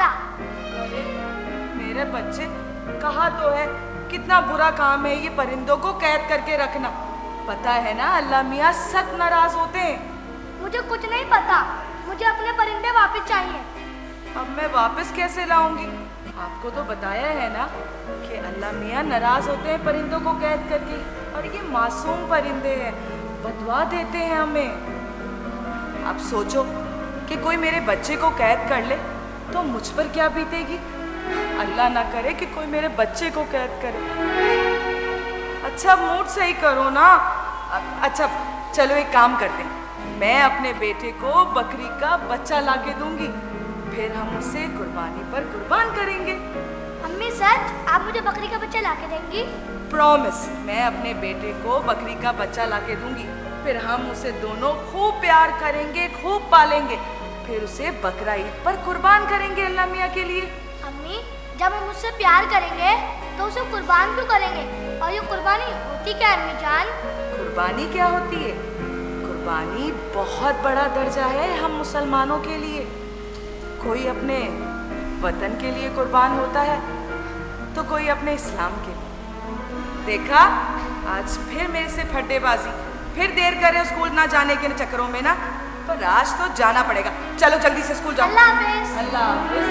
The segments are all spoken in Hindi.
तुम्हारा। अरे मेरे बच्चे, कहा तो है कितना बुरा काम है ये परिंदों को कैद करके रखना। पता है ना अल्लाह मियाँ सख्त नाराज होते हैं। मुझे कुछ नहीं पता, मुझे अपने परिंदे वापस चाहिए। अब मैं वापस कैसे लाऊंगी? आपको तो बताया है ना कि अल्लाह मियाँ नाराज होते हैं परिंदों को कैद करके, और ये मासूम परिंदे हैं, बदवा देते हैं हमें। आप सोचो कि कोई मेरे बच्चे को कैद कर ले तो मुझ पर क्या बीतेगी। अल्लाह ना करे कि कोई मेरे बच्चे को कैद करे। अच्छा मूड सही करो ना। अच्छा चलो एक काम करते हैं, मैं अपने बेटे को बकरी का बच्चा लाके दूंगी, फिर हम उसे कुर्बानी पर कुर्बान करेंगे। अम्मी सच, आप मुझे बकरी का बच्चा लाके देंगी? प्रॉमिस, मैं अपने बेटे को बकरी का बच्चा लाके दूंगी, फिर हम उसे दोनों खूब प्यार करेंगे, खूब पालेंगे, फिर उसे बकरा ईद पर कुर्बान करेंगे अल्लाह मियाँ के लिए। अम्मी जब हम उससे प्यार करेंगे तो उसे कुर्बान क्यों करेंगे? और ये कुर्बानी होती क्या अम्मी जान? कुर्बानी क्या होती है? कुर्बानी बहुत बड़ा दर्जा है हम मुसलमानों के लिए। कोई अपने वतन के लिए कुर्बान होता है तो कोई अपने इस्लाम के लिए। देखा, आज फिर मेरे से फड्डेबाजी, फिर देर करे स्कूल ना जाने के चक्करों में ना, पर आज तो जाना पड़ेगा। चलो जल्दी से स्कूल जाओ। अल्लाह हाफिज। अल्लाह हाफिज।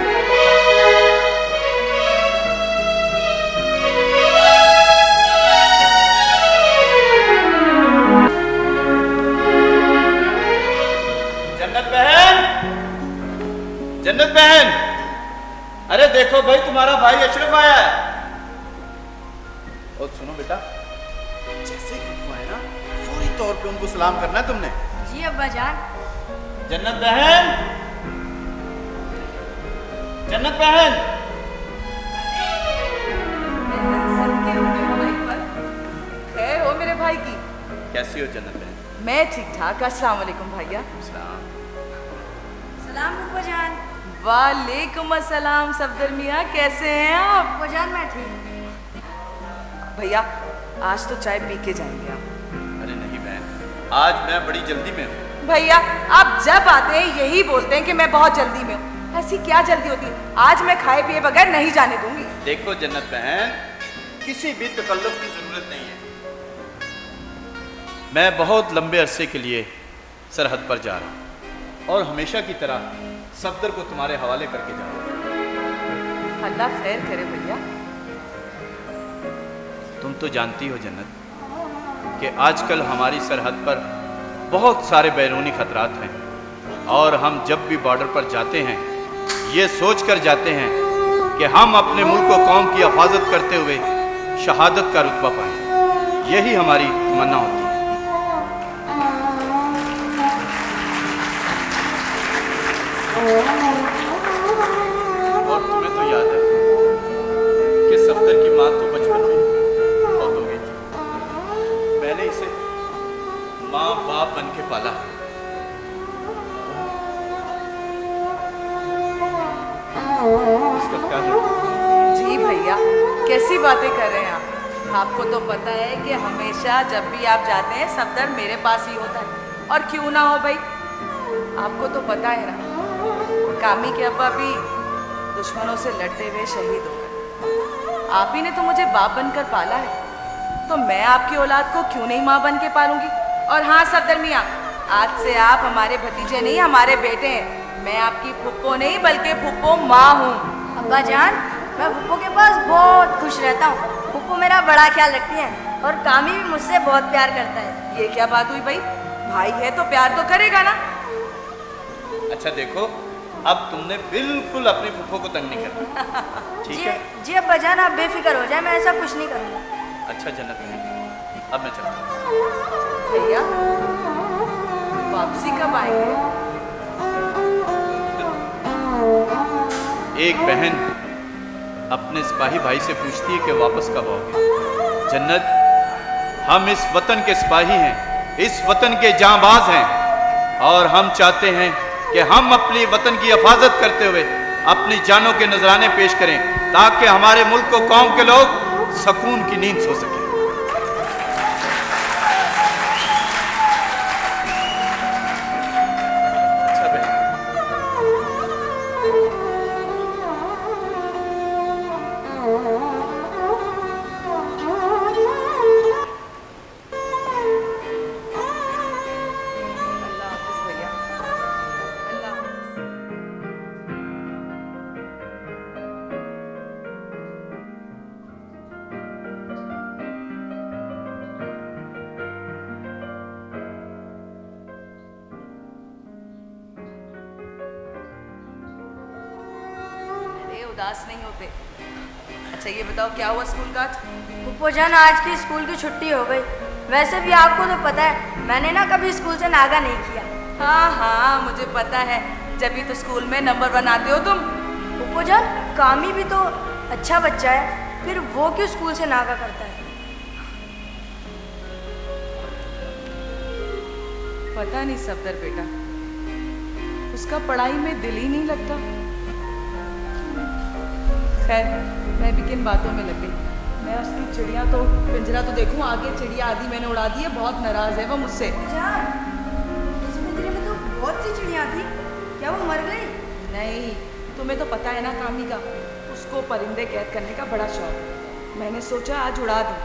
जन्नत बहन, जन्नत बहन, अरे देखो भाई तुम्हारा भाई अशरफ आया है। और सुनो बेटा, जैसे कि तुम आए ना फौरी तौर पे उनको सलाम करना है तुमने। जी अब्बा जान। जन्नत बहन, जन्नत बहन। खैर हो मेरे भाई की? कैसी हो जन्नत बहन? मैं ठीक ठाक। अस्सलाम वालेकुम भैया। सलाम। सलाम अब्बा जान। वालेकुम अस्सलाम सफदर मियाँ, कैसे हैं आप? अब्बा जान मैं ठीक। भैया आज तो चाय पी के जाएंगे आप। अरे नहीं बहन, आज मैं बड़ी जल्दी में हूँ। भैया आप जब आते हैं यही बोलते हैं कि मैं बहुत जल्दी में हूँ। ऐसी क्या जल्दी होती है? आज मैं खाए पिए बगैर नहीं जाने दूंगी। देखो जन्नत बहन, किसी भी तकल्लुफ की जरूरत नहीं है। मैं बहुत लंबे अरसे के लिए सरहद पर जा रहा हूँ और हमेशा की तरह सफदर को तुम्हारे हवाले करके जा रहा हूँ। अल्लाह खैर करे भैया। तुम तो जानती हो जन्नत कि आजकल हमारी सरहद पर बहुत सारे बैरूनी खतरात हैं, और हम जब भी बॉर्डर पर जाते हैं ये सोच कर जाते हैं कि हम अपने मुल्क और कौम की हिफाजत करते हुए शहादत का रुतबा पाएं। यही हमारी तमन्ना होती है। और तुम्हें तो याद है कि सफदर की माँ तो बचपन में बहुत हो गई थी। मैंने इसे माँ बाप बन के पाला। इसका ख्याल रखो। जी भैया कैसी बातें कर रहे हैं आप? आपको तो पता है कि हमेशा जब भी आप जाते हैं सफदर मेरे पास ही होता है। और क्यों ना हो भाई, आपको तो पता है ना कामी के अब्बा भी दुश्मनों से लड़ते हुए शहीद हो गए। आप ही ने तो मुझे बाप बनकर पाला है, तो मैं आपकी औलाद को क्यों नहीं माँ बन के पालूंगी? और हाँ सफदर मियाँ, आज से आप हमारे भतीजे नहीं हमारे बेटे हैं। मैं आपकी फुप्पो नहीं बल्कि फुप्पो माँ हूँ। अब्बा जान मैं फुप्पो के पास बहुत खुश रहता हूँ। फुप्पो मेरा बड़ा ख्याल रखती हैं और कामी भी मुझसे बहुत प्यार करता है। ये क्या बात हुई भाई? भाई है तो प्यार तो करेगा ना। अच्छा देखो, अब तुमने बिल्कुल अपनी फुफ्फो को तंग नहीं करना, ठीक है? जी अब्बा जान आप बेफिक्र हो जाए, मैं ऐसा कुछ नहीं करूँगा। अच्छा जन्नत बहन, अब मैं चलता हूँ। भैया वापसी कब आएंगे? एक बहन अपने सिपाही भाई से पूछती है कि वापस कब आओगे। जन्नत, हम इस वतन के सिपाही हैं, इस वतन के जांबाज हैं, और हम चाहते हैं कि हम अपनी वतन की हिफाजत करते हुए अपनी जानों के नजराने पेश करें ताकि हमारे मुल्क और कौम के लोग सुकून की नींद सो सकें। अच्छा बहन, उदास नहीं होते। अच्छा ये बताओ क्या हुआ स्कूल का आज? फूफो जान, आज की स्कूल की छुट्टी हो गई। वैसे भी आपको तो पता है मैंने ना कभी स्कूल से नागा नहीं किया। हाँ हाँ मुझे पता है, जब भी तो स्कूल में नंबर 1 आते हो तुम। फूफो जान, कामी भी तो अच्छा बच्चा है, फिर वो क्यों स्कूल से नागा करता है? पता नहीं सफदर बेटा, उसका पढ़ाई में दिल ही नहीं लगता। खैर मैं भी किन बातों में लग गई। मैं उसकी चिड़िया तो पिंजरा तो देखूं, आगे चिड़िया आधी मैंने उड़ा दी है, बहुत नाराज है वो मुझसे। जान, इस पिंजरे में तो बहुत सी चिड़िया थी, क्या वो मर गई? नहीं, तुम्हें तो पता है ना कामी का, उसको परिंदे कैद करने का बड़ा शौक है। मैंने सोचा आज उड़ा दूं,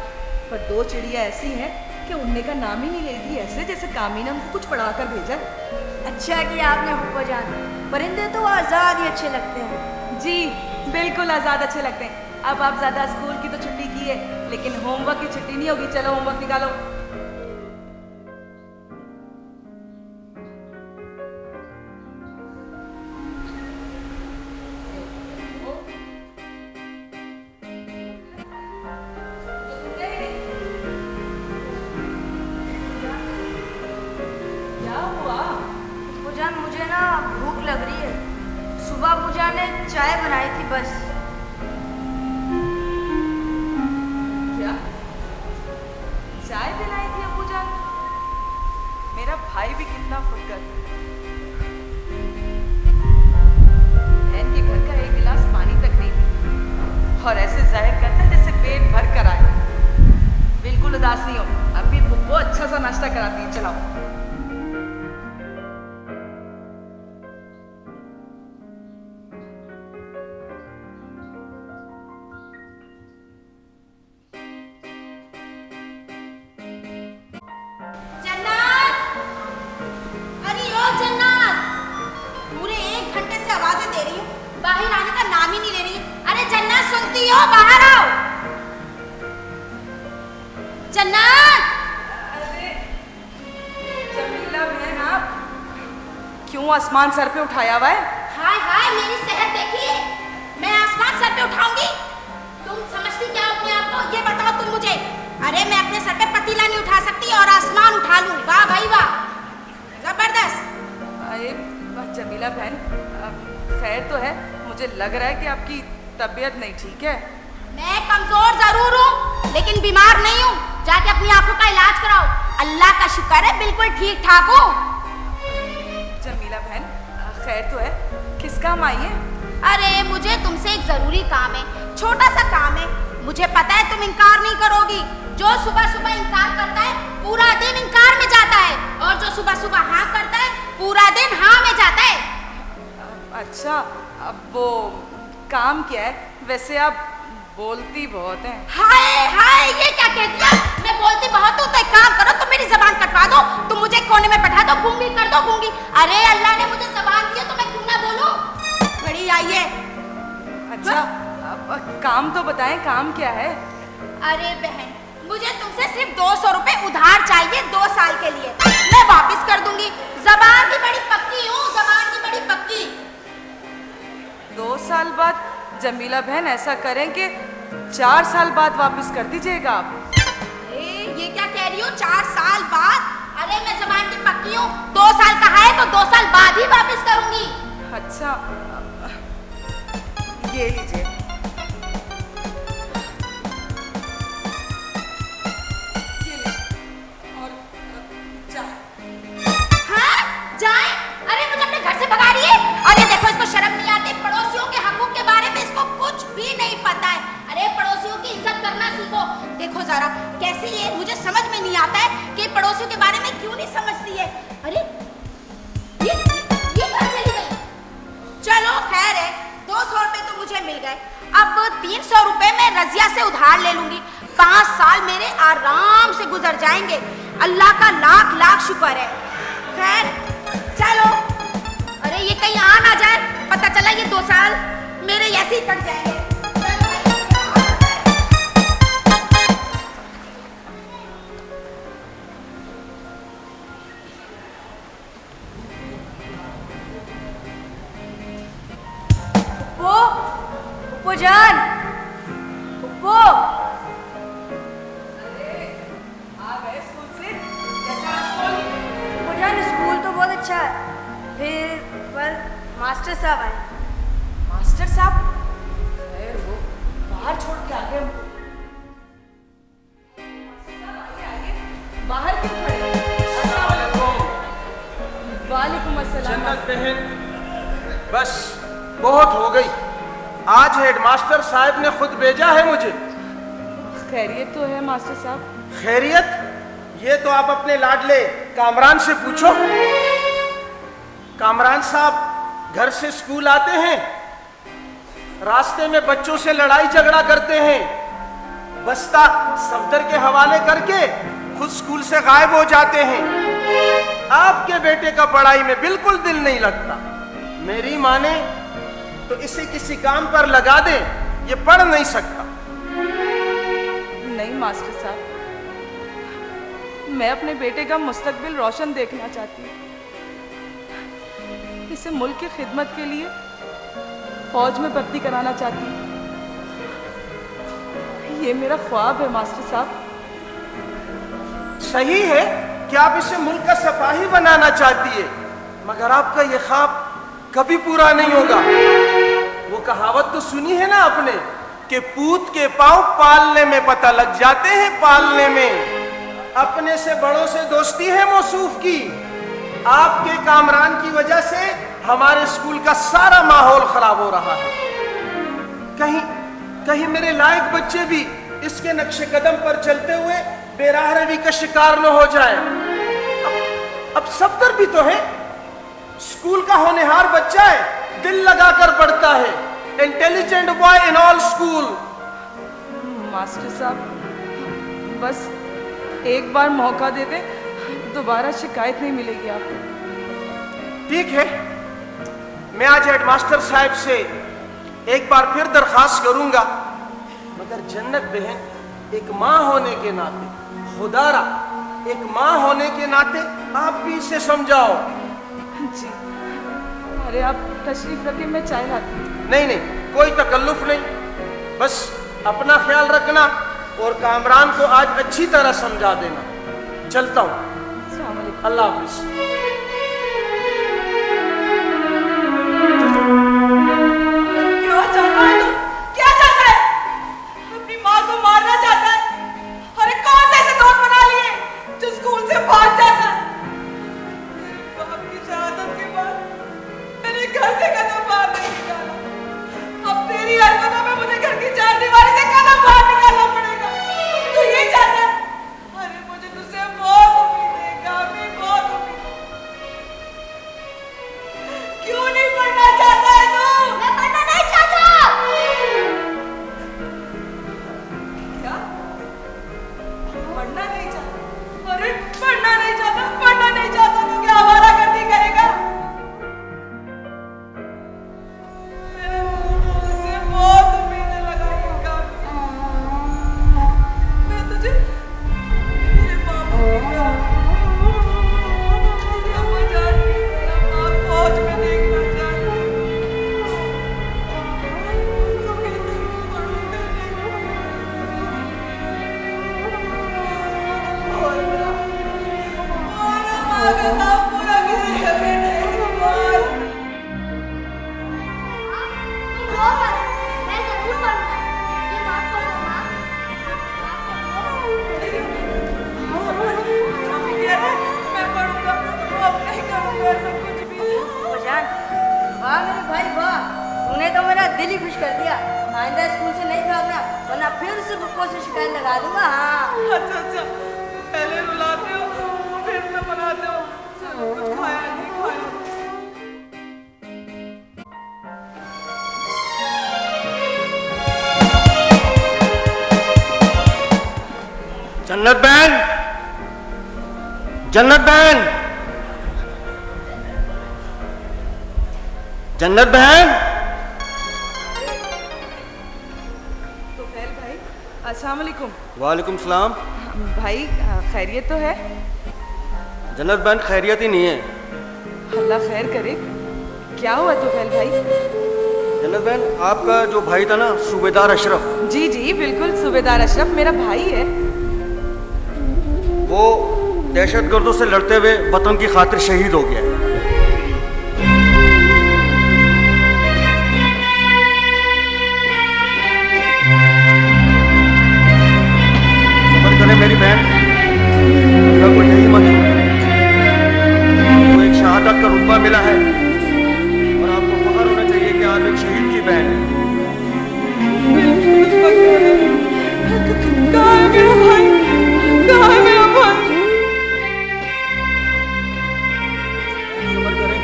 पर 2 चिड़िया ऐसी हैं कि उड़ने का नाम ही नहीं लेती, ऐसे जैसे कामी ने उनको कुछ पढ़ा कर भेजा। अच्छा किया आपने फूफो जान, परिंदे तो आज़ाद ही अच्छे लगते हैं। जी बिल्कुल आज़ाद अच्छे लगते हैं। अब आप ज़्यादा स्कूल की तो छुट्टी की है, लेकिन होमवर्क की छुट्टी नहीं होगी। चलो होमवर्क निकालो। क्या हुआ? फूफो जान, मुझे ना भूख लग रही है। सुबह पूजा ने चाय बनाई थी बस। क्या चाय पिलाई थी अब्बू जान? मेरा भाई भी कितना फुटकर, बहन के घर का 1 गिलास पानी तक नहीं पी, और ऐसे जाहिर करता है जैसे पेट भर कर आए। बिल्कुल उदास नहीं हो, अभी बुब्बो अच्छा सा नाश्ता कराती है। चलाओ। बाहर आने का नाम ही नहीं ले रही। अरे जन्नत सुनती हो? बाहर आओ जन्नत। अरे जमीला बहन, आप क्यों आसमान सर पे उठाया हुआ है? हाय हाय मेरी सेहत देखिए, मैं आसमान सर पे उठाऊंगी? तुम समझती क्या अपने आप को, ये बताओ तुम मुझे। अरे मैं अपने सर पे पतीला नहीं उठा सकती और आसमान उठा लूं। वाह भाई वाह, जबरदस्त। अरे जमीला बहन, खैर तो है? मुझे लग रहा है कि आपकी तबीयत नहीं ठीक है। मैं कमजोर जरूर हूँ लेकिन बीमार नहीं हूँ। जाके अपनी आंखों का इलाज कराओ। अल्लाह का शुक्र है बिल्कुल ठीक ठाक हूँ। जमीला बहन, खैर तो है? किस काम आई है? अरे मुझे तुमसे एक जरूरी काम है, छोटा सा काम है। मुझे पता है तुम इनकार नहीं करोगी। जो सुबह सुबह इनकार करता है पूरा दिन इनकार में जाता है, और जो सुबह सुबह हाँ करता है पूरा दिन हाँ में जाता है। अच्छा, अब वो काम क्या है? वैसे आप बोलती बहुत हैं। हाय हाय, ये क्या कह दिया? मैं बोलती बहुत हूँ तो एक काम करो, तुम मेरी जबान कटवा दो, तुम मुझे कोने में बैठा दो, गूंगी कर दो गूंगी। अरे अल्लाह ने मुझे जबान दी है तो मैं क्यों ना बोलूं? बड़ी आई है। अच्छा अब काम तो बताएं, काम क्या है? अरे बहन, मुझे तुमसे सिर्फ 200 रुपए उधार चाहिए 2 साल के लिए। मैं वापस कर दूंगी। जबान की बड़ी पक्की हूँ, जबान की बड़ी पक्की। 2 साल बाद? जमीला बहन ऐसा करें कि 4 साल बाद वापस कर दीजिएगा आप। अरे ये क्या कह रही हो, 4 साल बाद? अरे मैं जबान की पक्की हूँ, 2 साल कहा है तो 2 साल बाद ही वापस करूंगी। अच्छा ये लीजिए। ये ले, और चाय। हाँ जाए? अरे मुझे अपने घर से भगा रही है। अरे देखो इसको शर्म नहीं आती, पड़ोसियों के हकों के बारे में इसको कुछ भी नहीं पता है। अरे पड़ोसियों की इज्जत करना सीखो। देखो जरा कैसी है, मुझे समझ में नहीं आता है कि पड़ोसियों के बारे में क्यों नहीं समझती है। अरे ये कहाँ चली गई? चलो खैर है, 200 रुपए तो मुझे मिल गए। अब 300 रुपए मैं रजिया से उधार ले लूंगी। 5 साल मेरे आराम से गुजर जाएंगे। अल्लाह का लाख लाख शुक्र है। खैर चलो। अरे ये कहीं आ ना जाए, पता चला ये 2 साल मेरे ऐसे ही कट जाएंगे। जान, फुप्पो। आ गए स्कूल से? कैसा है स्कूल? फुप्पो जान, स्कूल तो बहुत अच्छा है, फिर पर मास्टर साहब आए। मास्टर साहब? खैर वो बाहर छोड़ के आ गए हमको। बाहर क्यों खड़े? वालेकुम अस्सलाम। जन्नत बहन, बस बहुत हो गई। आज हेडमास्टर साहब ने खुद भेजा है मुझे। खैरियत तो है मास्टर साहब? खैरियत? ये तो आप अपने लाडले कामरान से पूछो। कामरान साहब घर से स्कूल आते हैं, रास्ते में बच्चों से लड़ाई झगड़ा करते हैं, बस्ता सफदर के हवाले करके खुद स्कूल से गायब हो जाते हैं। आपके बेटे का पढ़ाई में बिल्कुल दिल नहीं लगता। मेरी माने तो इसे किसी काम पर लगा दे, ये पढ़ नहीं सकता। नहीं मास्टर साहब, मैं अपने बेटे का मुस्तकबिल रोशन देखना चाहती हूँ। इसे मुल्क की खिदमत के लिए फौज में भर्ती कराना चाहती हूँ। ये मेरा ख्वाब है मास्टर साहब। सही है कि आप इसे मुल्क का सिपाही बनाना चाहती है, मगर आपका ये ख्वाब कभी पूरा नहीं होगा। वो कहावत तो सुनी है ना आपने कि पूत के पांव पालने में पता लग जाते हैं पालने में। अपने से बड़ों से दोस्ती है मौसूफ की। आपके कामरान की वजह से हमारे स्कूल का सारा माहौल खराब हो रहा है। कहीं मेरे लायक बच्चे भी इसके नक्शे कदम पर चलते हुए बेराह रवी का शिकार न हो जाए। अब सफदर भी तो है, स्कूल का होनहार बच्चा है, दिल लगाकर पढ़ता है, intelligent boy in all school. Master साहब, बस एक बार मौका दे दे, दोबारा शिकायत नहीं मिलेगी आपको। ठीक है, मैं आज हेडमास्टर साहब से एक बार फिर दरखास्त करूंगा, मगर जन्नत बहन एक माँ होने के नाते, खुदारा एक माँ होने के नाते आप भी इसे समझाओ। जी, अरे आप तशरीफ रखें, मैं चाय लाती हूँ। नहीं, कोई तकल्लुफ नहीं, बस अपना ख्याल रखना और कामरान को आज अच्छी तरह समझा देना। चलता हूँ, अस्सलाम वालेकुम। अल्लाह हाफिज। क्यों चाहता है तू? क्या चाहता है? अपनी माँ को मारना चाहता है? अरे कौन से ऐसे दोस्त बना लिए जो स्कूल से भाग जाता है? बाप की शहादत के बाद मैंने घर से कदम बाहर नहीं निकाला। अब तेरी हरकतों में मुझे घर की चार दीवारी से कदम बाहर निकालना पड़ेगा। तू ये चाहता है? अरे मुझे तुझसे बहुत उम्मीद है कामी, बहुत उम्मीद है। क्यों नहीं पढ़ना चाहता है तू? मैं पढ़ना नहीं चाहता। क्या? पढ़ना नहीं चाहता? अरे पढ़ना नहीं चाहता, पढ़ना नहीं चाहता तो क्या आवारागर्दी करेगा? मैंने तुझसे बहुत उम्मीदें लगाई हैं कामी। मैं तुझे तेरे बाबू की तरह, तेरी अम्मा जान की तरह बाप फौज में देखना चाहती हूँ। तू कहती है पढ़ूंगा नहीं। बोलना माँ का नाम पूरा किसी कभी नहीं बोल। तुम रो मत, मैं जरूर पढ़ूंगा। ये माफ कर दो माँ, माफ कर दो। मम्मी कह रहे मैं पढ़ूंगा, वो अब नहीं करूंगा ऐसा कुछ भी। फुप्पो जान, वाह मेरे भाई वाह, तूने तो मेरा दिल ही खुश कर दिया। आइंदा स्कूल से नहीं भागना, वरना फिर से फुप्पो से शिकायत लगा दूंगा। हाँ, अच्छा, पहले रुलाते हो फिर तो मनाते हो। कुछ खाया नहीं खाया। जन्नत बहन, जन्नत बहन, जन्नत बहन। तो फैल भाई, अस्सलाम वालेकुम। वालेकुम सलाम। भाई खैरियत तो है? जन्नत बहन खैरियत ही नहीं है। अल्लाह खैर करे। क्या हुआ तो फैल भाई? जन्नत बहन, आपका जो भाई था ना, सूबेदार अशरफ, जी जी बिल्कुल, सूबेदार अशरफ मेरा भाई है। वो दहशतगर्दों से लड़ते हुए वतन की खातिर शहीद हो गया है। सफर करे मेरी बहन, अगर कोई यही मत तो एक शहादत का रुतबा मिला है और आपको फख्र होना चाहिए कि आप एक शहीद की बहन है। कहाँ है मेरा भाई? कहाँ है मेरा भाई? सफर करें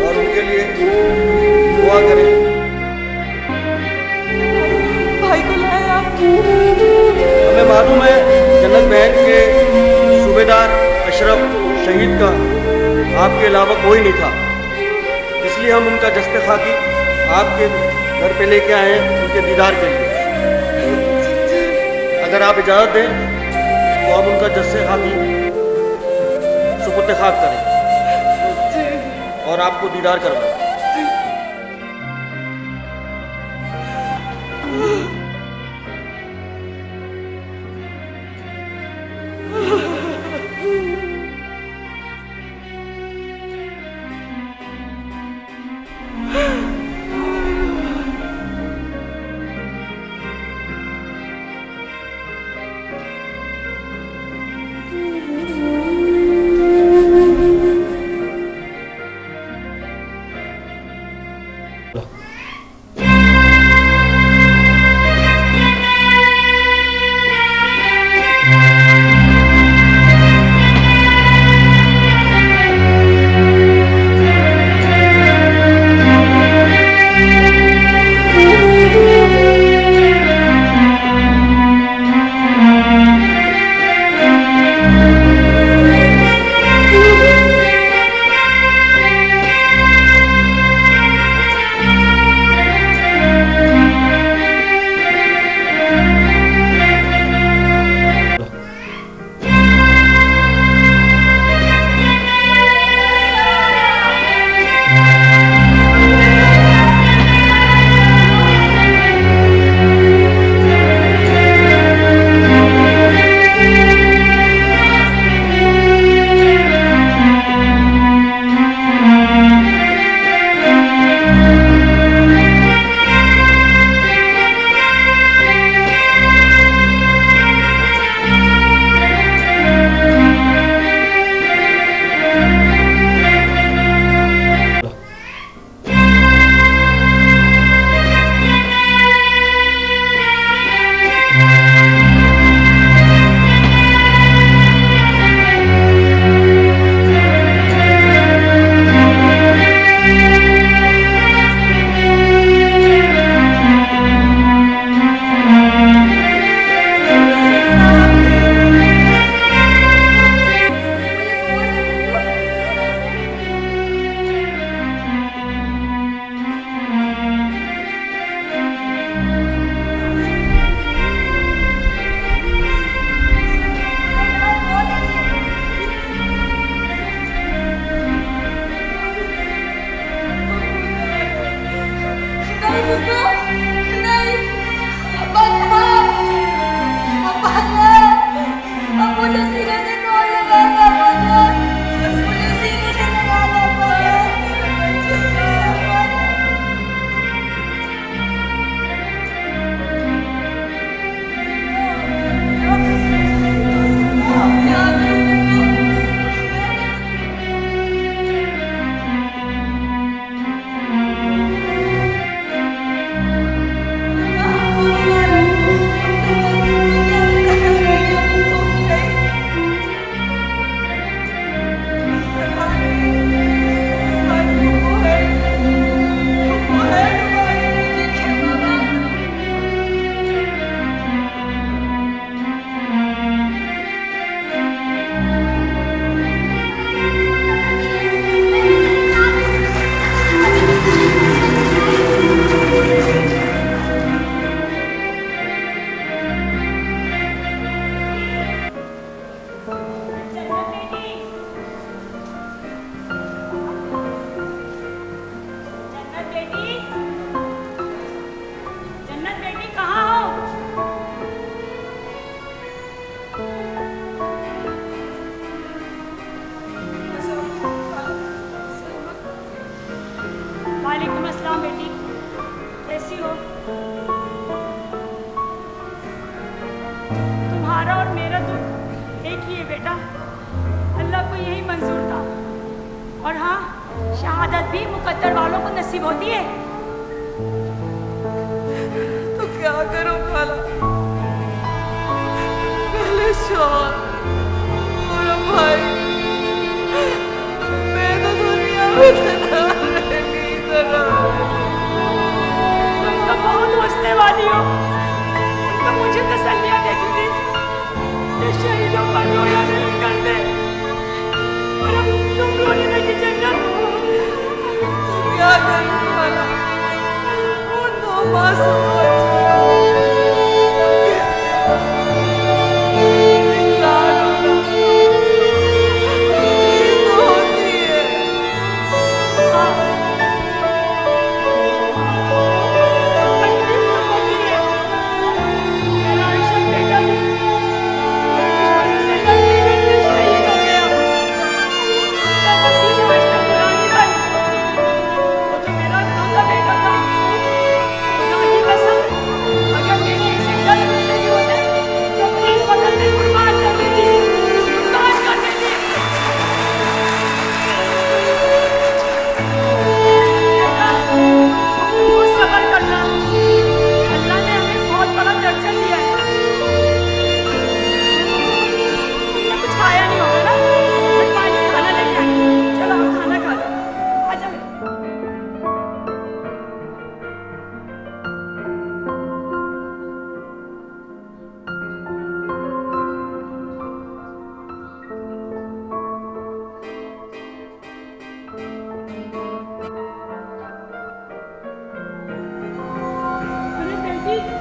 और उनके लिए दुआ करें। भाई को लाए आप? हमें मालूम है जन्नत बहन के सूबेदार अशरफ शहीद का आपके अलावा कोई नहीं था, इसलिए हम उनका जस्ते खाकी आपके घर पे लेके आए हैं उनके दीदार के लिए। अगर आप इजाज़त दें तो हम उनका जस्ते खाकी सुपुर्द खाक करें और आपको दीदार करवाएं। अस्सलाम बेटी, कैसी हो? तुम्हारा और मेरा दुख एक ही है बेटा, अल्लाह को यही मंजूर था। और हाँ, शहादत भी मुकद्दर वालों को नसीब होती है। तो क्या करूं खाला, पहले शौहर और अब भाई, मैं तो दुनिया में तुम तो बहुत हंसने वाली हो, तुम तो मुझे तसल्लियां देती थी कि शहीदों पर रोया नहीं करते, और अब तुम रोने लगी जन्नत। तो क्या करूं खाला, उन दो मासूम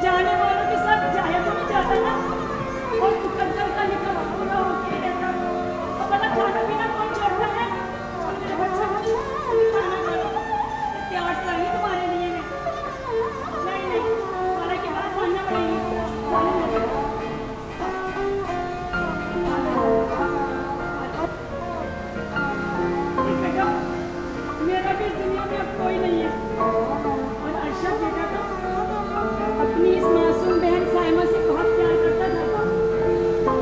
जाने वालों के साथ जाया तो नहीं जाता ना, और मुकद्दर का लिखा पूरा होके रहता। और बड़ा खाना पीना कौन छोड़ता है? और मेरे बच्चा खाना खा लो, प्यार से ही तुम्हारे लिए मैं नहीं तुम्हारा के बाद खाना पड़ेगी। बेटा, मेरा भी इस दुनिया में अब कोई नहीं है, और अर्शद बेटा तो अपनी इस मासूम बहन साइमा से बहुत प्यार करता था,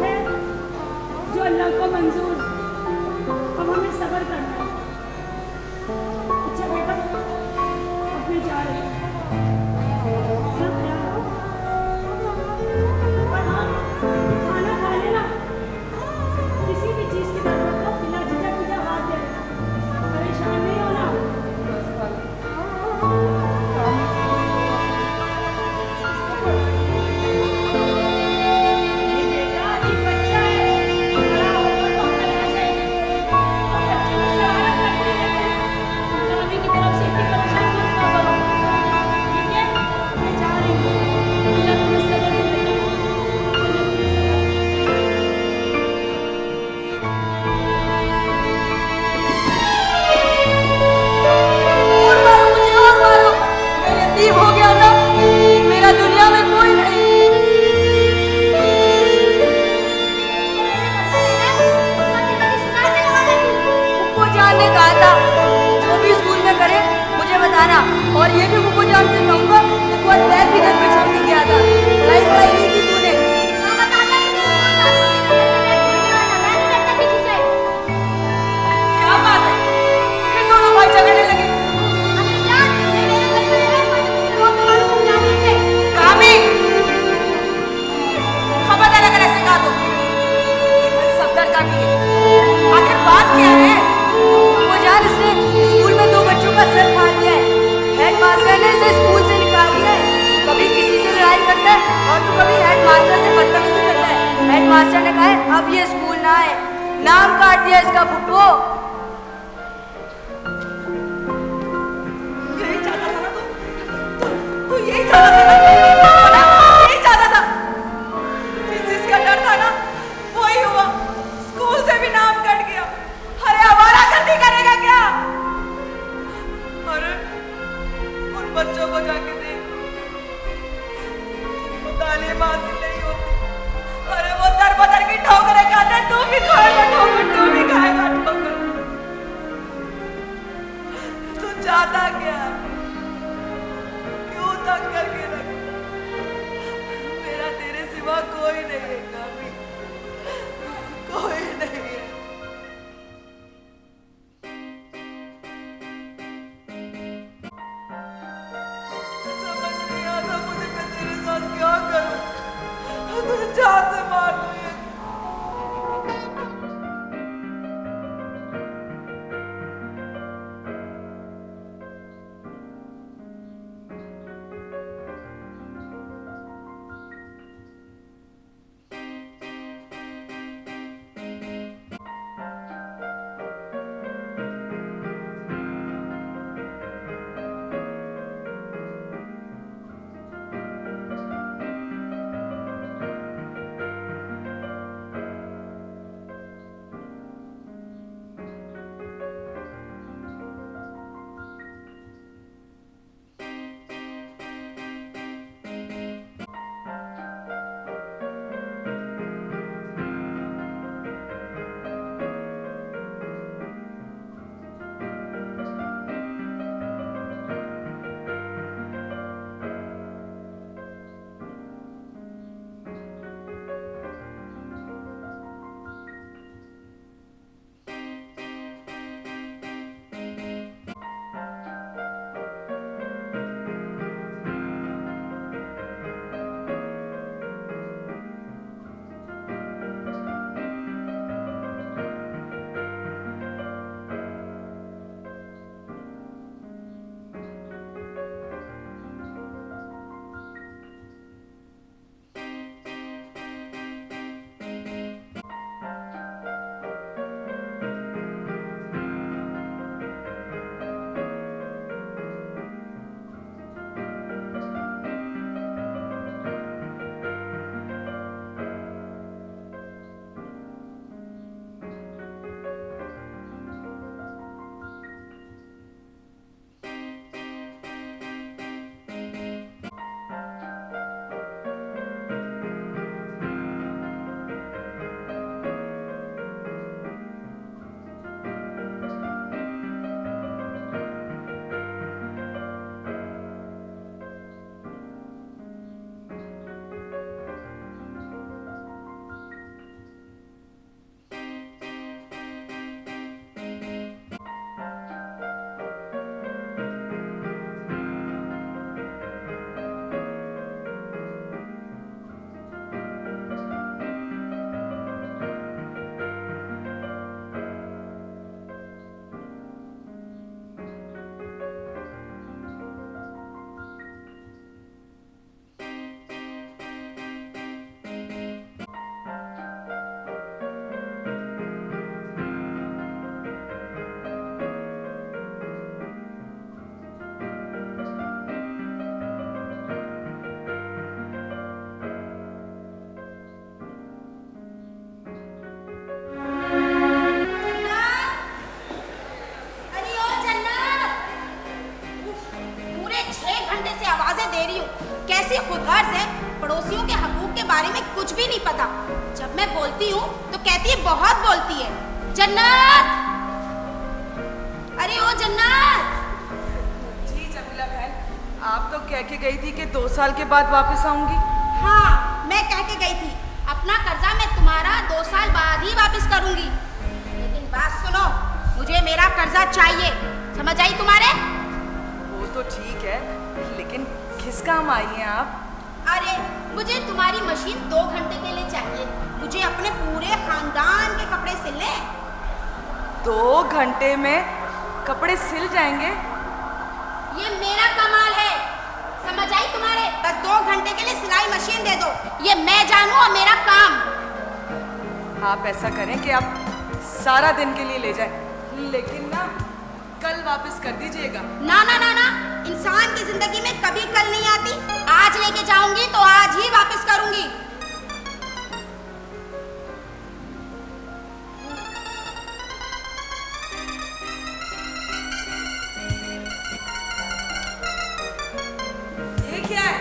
है जो अल्लाह को मंजूर। अब हमें सब्र करना है। अच्छा बेटा, अब मैं जा रही हूँ, सब ख्याल रखो। और हाँ, खाना खा लेना, किसी भी चीज़ की जरूरत हो बिना झिझक मुझे आवाज़ दे देना, परेशान नहीं होना। और ये भी मुझको जान से कहूँगा कि तू आज बैग भी घर पे छोड़ के गया था, पढ़ाई नहीं की तूने। क्या बात है, फिर दोनों भाई झगड़ने लगे? कामी, खबरदार अगर ऐसे कहा तो सफदर का भी है। आखिर बात क्या है? वो जान इसने स्कूल में 2 बच्चों का सर फाड़ दिया है, हेडमास्टर ने इसे स्कूल से निकाल दिया है। कभी किसी से लड़ाई करता है और तो कभी हेडमास्टर से बदतमीजी करता है। हेडमास्टर ने कहा है अब ये स्कूल ना आए, नाम काट दिया इसका फुप्पो। यही चाहता था ना तू यही चाहता था ना, यही चाहता था। जिसका डर था ना वही हुआ, स्कूल से भी नाम कट गया। अरे आवारागर्दी करेगा क्या? अरे उन बच्चों को जाके देख, जिनको तालीम हासिल नहीं होती। अरे वो दर बदर की ठोकरें खाते, तू भी खाएगा ठोकर, तू भी खाएगा ठोकर। तू चाहता क्या? घंटे से आवाजें दे रही हूँ। कैसी खुदगर्ज है, पड़ोसियों के हकूक के बारे में कुछ भी नहीं पता। जब मैं बोलती हूँ तो कहती है बहुत बोलती है। जन्नत, अरे ओ जन्नत। जी जमीला बहन, आप तो कह के गई थी कि 2 साल के बाद वापस आऊंगी। हाँ, मैं कह के गई थी अपना कर्जा मैं तुम्हारा 2 साल बाद ही वापस करूंगी। लेकिन बात सुनो, मुझे मेरा कर्जा चाहिए, समझ आई तुम्हारे? वो तो ठीक है, लेकिन किस काम आई हैं आप? अरे मुझे तुम्हारी मशीन 2 घंटे के लिए चाहिए। मुझे अपने पूरे खानदान के कपड़े सिलने। 2 घंटे में कपड़े सिल जाएंगे? ये मेरा कमाल है, समझ आई तुम्हारे? बस 2 घंटे के लिए सिलाई मशीन दे दो, ये मैं जानू और मेरा काम। आप ऐसा करें कि आप सारा दिन के लिए ले जाएं, लेकिन ना कल वापस कर दीजिएगा। ना ना ना ना, इंसान की जिंदगी में कभी कल नहीं आती। आज लेके जाऊंगी तो आज ही वापस करूंगी। ये क्या है?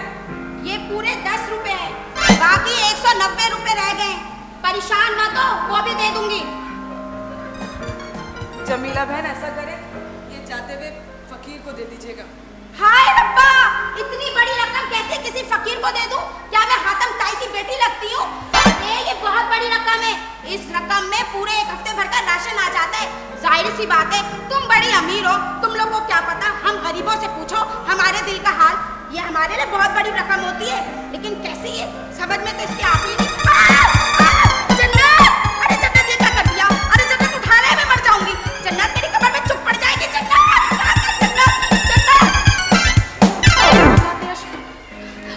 ये पूरे 10 रुपए है, बाकी 190 रुपए रह गए। परेशान मत हो, वो भी दे दूंगी। जमीला बहन ऐसा करें, ये जाते हुए फकीर को दे दीजिएगा। हाय रब्बा, इतनी बड़ी रकम कैसे किसी फकीर को दे दूं? क्या मैं हातम ताई की बेटी लगती हूँ? अरे ये बहुत बड़ी रकम है, इस रकम में पूरे 1 हफ्ते भर का राशन आ जाता है। जाहिर सी बात है, तुम बड़ी अमीर हो, तुम लोग को क्या पता। हम गरीबों से पूछो हमारे दिल का हाल। ये हमारे लिए बहुत बड़ी रकम होती है, लेकिन कैसी है समझ में तो इसके आती ही नहीं। जन्नत, अरे जन्नत ये क्या कर दिया? अरे जन्नत उठा ले, मैं मर जाऊंगी। जन्नत तेरी कमर में चुप पड़ जाएगी। जन्नत, जन्नत, जन्नत।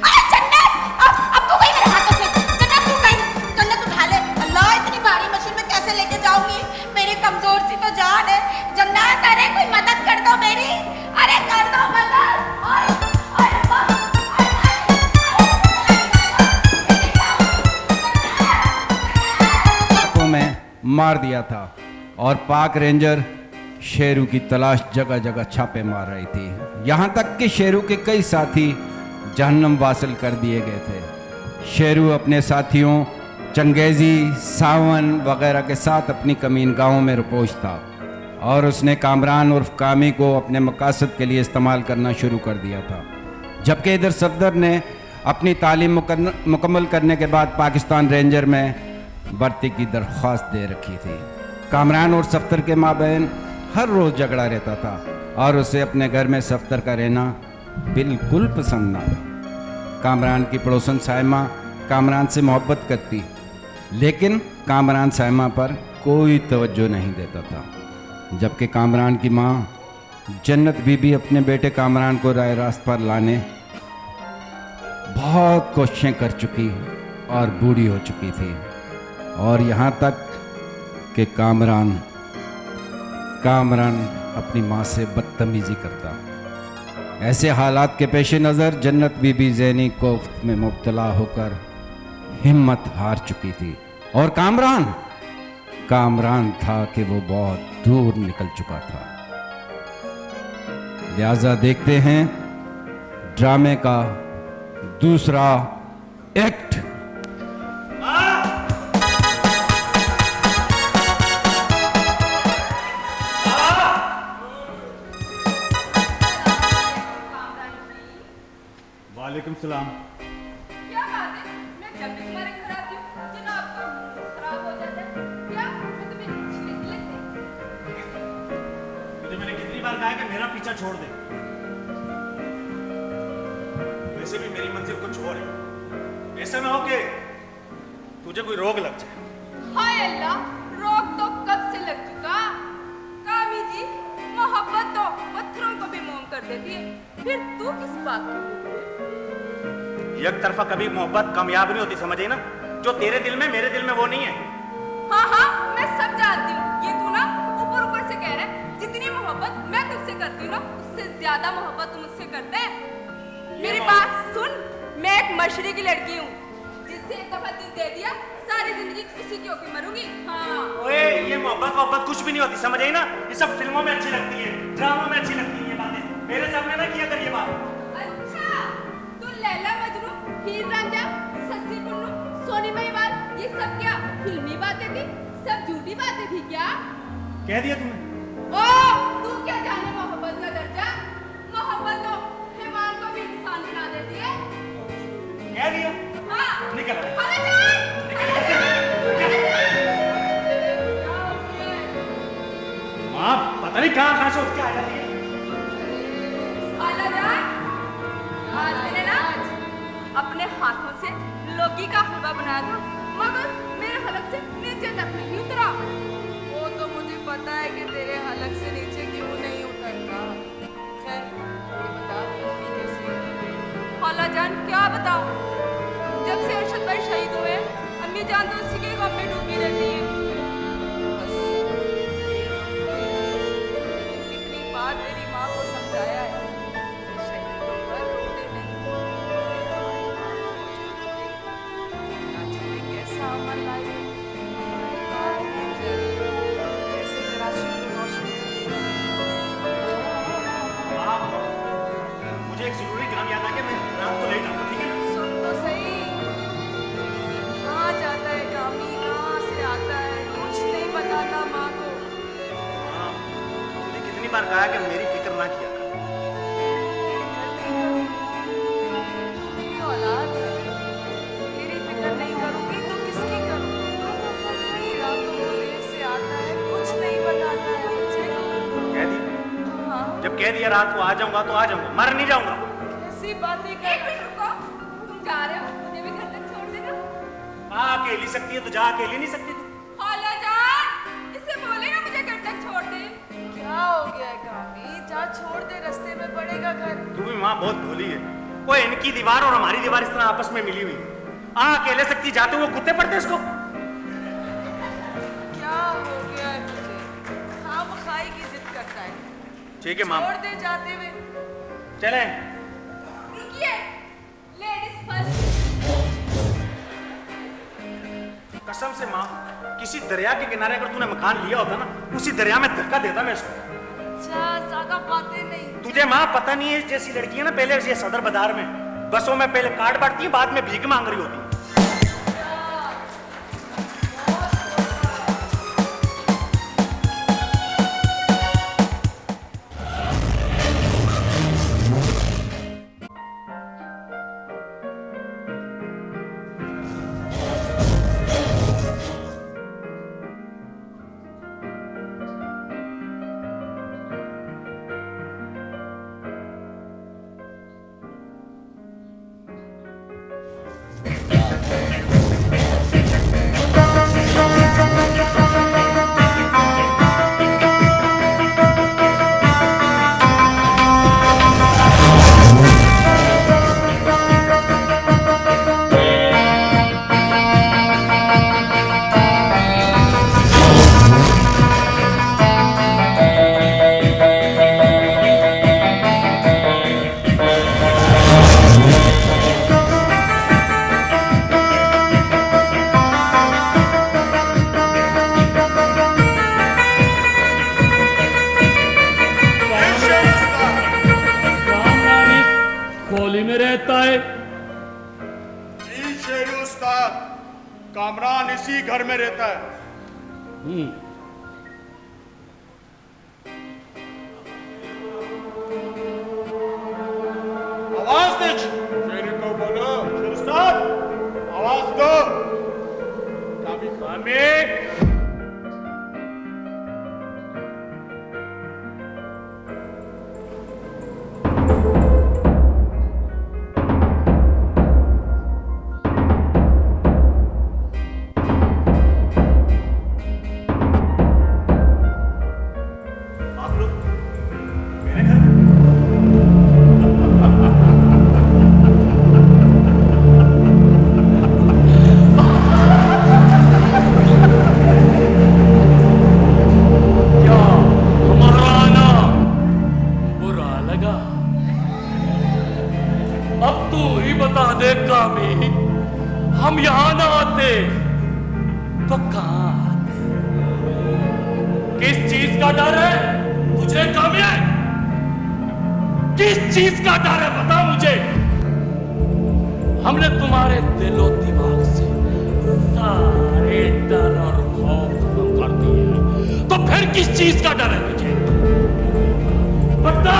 अरे जन्नत, अब तू गई मेरे हाथों से। जन्नत तू गई। जन्नत उठा ले। अल्लाह, इतनी भारी मशीन में कैसे लेके जाऊंगी? मेरी कमजोर सी तो जान है। जन्नत, अरे कोई मदद कर दो मेरी, अरे कर दो मदद। में मार दिया था और पाक रेंजर शेरू की तलाश जगह जगह छापे मार रही थी। यहाँ तक कि शेरू के कई साथी जहन्नम वासिल कर दिए गए थे। शेरू अपने साथियों चंगेजी, सावन वगैरह के साथ अपनी कमीन गाहों में रुपोश था और उसने कामरान उर्फ कामी को अपने मकासद के लिए इस्तेमाल करना शुरू कर दिया था। जबकि इधर सफदर ने अपनी तालीम मुकम्मल करने के बाद पाकिस्तान रेंजर में भर्ती की दरख्वास्त दे रखी थी। कामरान और सफ्तर के माबैन हर रोज़ झगड़ा रहता था और उसे अपने घर में सफ्तर का रहना बिल्कुल पसंद ना था। कामरान की पड़ोसन साइमा कामरान से मोहब्बत करती, लेकिन कामरान साइमा पर कोई तवज्जो नहीं देता था। जबकि कामरान की माँ जन्नत बीबी अपने बेटे कामरान को राह रास्त पर लाने बहुत कोशिशें कर चुकी और बूढ़ी हो चुकी थी। और यहाँ तक कि कामरान अपनी माँ से बदतमीजी करता। ऐसे हालात के पेश नज़र जन्नत बीबी ज़हनी कोफ्त में मुब्तला होकर हिम्मत हार चुकी थी और कामरान था कि वो बहुत दूर निकल चुका था। लिहाजा देखते हैं ड्रामे का दूसरा एक्ट। वालेकुम सलाम। क्या बात है? मैं जब भी तुम्हारे घर आती हूँ तो आपका मूड खराब हो जाता है। क्या मैं तुम्हें अच्छी नहीं लगती? तुझे मैंने कितनी बार कहा है कि मेरा पीछा छोड़ दे। वैसे भी मेरी मंजिल कुछ और है। ऐसा ना हो कि तुझे कोई रोग लग जाए। हाय अल्लाह, रोग तो कब से लग चुका। कामी जी, मोहब्बत तो पत्थरों को भी मोम कर देती है, फिर तू किस बात की? एक तरफा कभी मोहब्बत कामयाब नहीं होती, समझ आई ना? जो तेरे दिल में मेरे दिल में वो नहीं है। हाँ हाँ, मैं सब जानती हूँ। ये तू ना ऊपर ऊपर से कह रहा है। जितनी मोहब्बत मैं तुझसे करती हूँ ना, उससे ज्यादा मोहब्बत तुम मुझसे करते हैं। मेरी बात सुन, मैं एक मशरी की लड़की हूँ, जिससे एक दफा दिल दे दिया सारी जिंदगी उसी की होके मरूंगी। हाँ ओए, ये मोहब्बत कुछ भी नहीं होती, समझ आई ना? ये सब फिल्मों में अच्छी लगती है, ड्रामों में अच्छी लगती है ये बातें। मेरे सामने ना किया कर ये बात। अच्छा बातें थी, सब झूठी बातें थी क्या? कह दिया तुमने? ओ, तू क्या जाने मोहब्बत का दर्जा? मोहब्बत तो हिमान को भी इंसान बना देती है। कह दिया? हाँ। निकल। माँ पता नहीं कहाँ से उठ के आ जाती है। आज मैंने ना अपने हाथों से लौकी का हलवा बनाया था, मगर मेरे हलक से नीचे तक नहीं उतरा। वो तो मुझे पता है कि तेरे हलक से नीचे क्यों नहीं उतरता। खैर, ये बता अम्मी कैसी है? खाला जान क्या बताओ, जब से अरशद भाई शहीद हुए अम्मी जान तो उसी के गम में डूबी रहती है। बस कितनी बार तेरी माँ को समझाया है कि शहीदों पर रोते नहीं। आजकल कैसा अमल लाई है, कैसे कराची को रोशन माँ, मुझे एक जरूरी काम याद आ गया, मैं रात को लेट आऊंगा, ठीक है ना? सुन तो सही, कहाँ जाता है कामी, कहाँ से आता है, कुछ नहीं बताता माँ को। हाँ, तुझे कितनी बार कहा कि मेरी फिक्र ना किया कर। मेरी औलाद है, तेरी फिक्र नहीं करूँगी तो किसकी करूँगी? कई रातों को देर से आता है, कुछ नहीं बताता है मुझे। कह दिया? हाँ, जब कह दिया रात को आ जाऊंगा तो आ जाऊंगा, मर नहीं जाऊंगा। कैसी बातें एक कर। मिनट रुको, तुम जा रहे हो, मुझे भी घर तक छोड़ देना। अकेली सकती है तो जा, अकेली नहीं सकती तू। खाला जान, इससे बोले ना मुझे घर तक छोड़ दे। क्या हो गया है कामी? जा छोड़ दे, रास्ते में पड़ेगा घर। तू भी माँ बहुत भोली है। वो इनकी दीवार और हमारी दीवार इस तरह आपस में मिली हुई है। अकेले सकती जाते हुए कुत्ते पड़ते इसको। क्या हो गया है मुझे? खाम खाई की जिद करता है। ठीक है माँ, छोड़ दे जाते हुए। चले। रुकिए, लेडीज फर्स्ट। कसम से माँ, किसी दरिया के किनारे अगर तूने मकान लिया होता ना, उसी दरिया में धक्का देता मैं इसको। अच्छा, ज्यादा बातें नहीं। तुझे माँ पता नहीं है, जैसी लड़की है ना, पहले ये सदर बाजार में बसों में पहले कार्ड बांटती है, बाद में भीख मांग रही होती है। कामरान इसी घर में रहता है। आवाज दे, शेर को बोलो। उस्ताद, आवाज दो। कामी कामी। हम यहां ना आते तो कहां आते? किस चीज का डर है तुझे काम्या? किस चीज का डर है बता मुझे। हमने तुम्हारे दिलो दिमाग से सारे डर और फिर किस चीज का डर है तुझे? बता।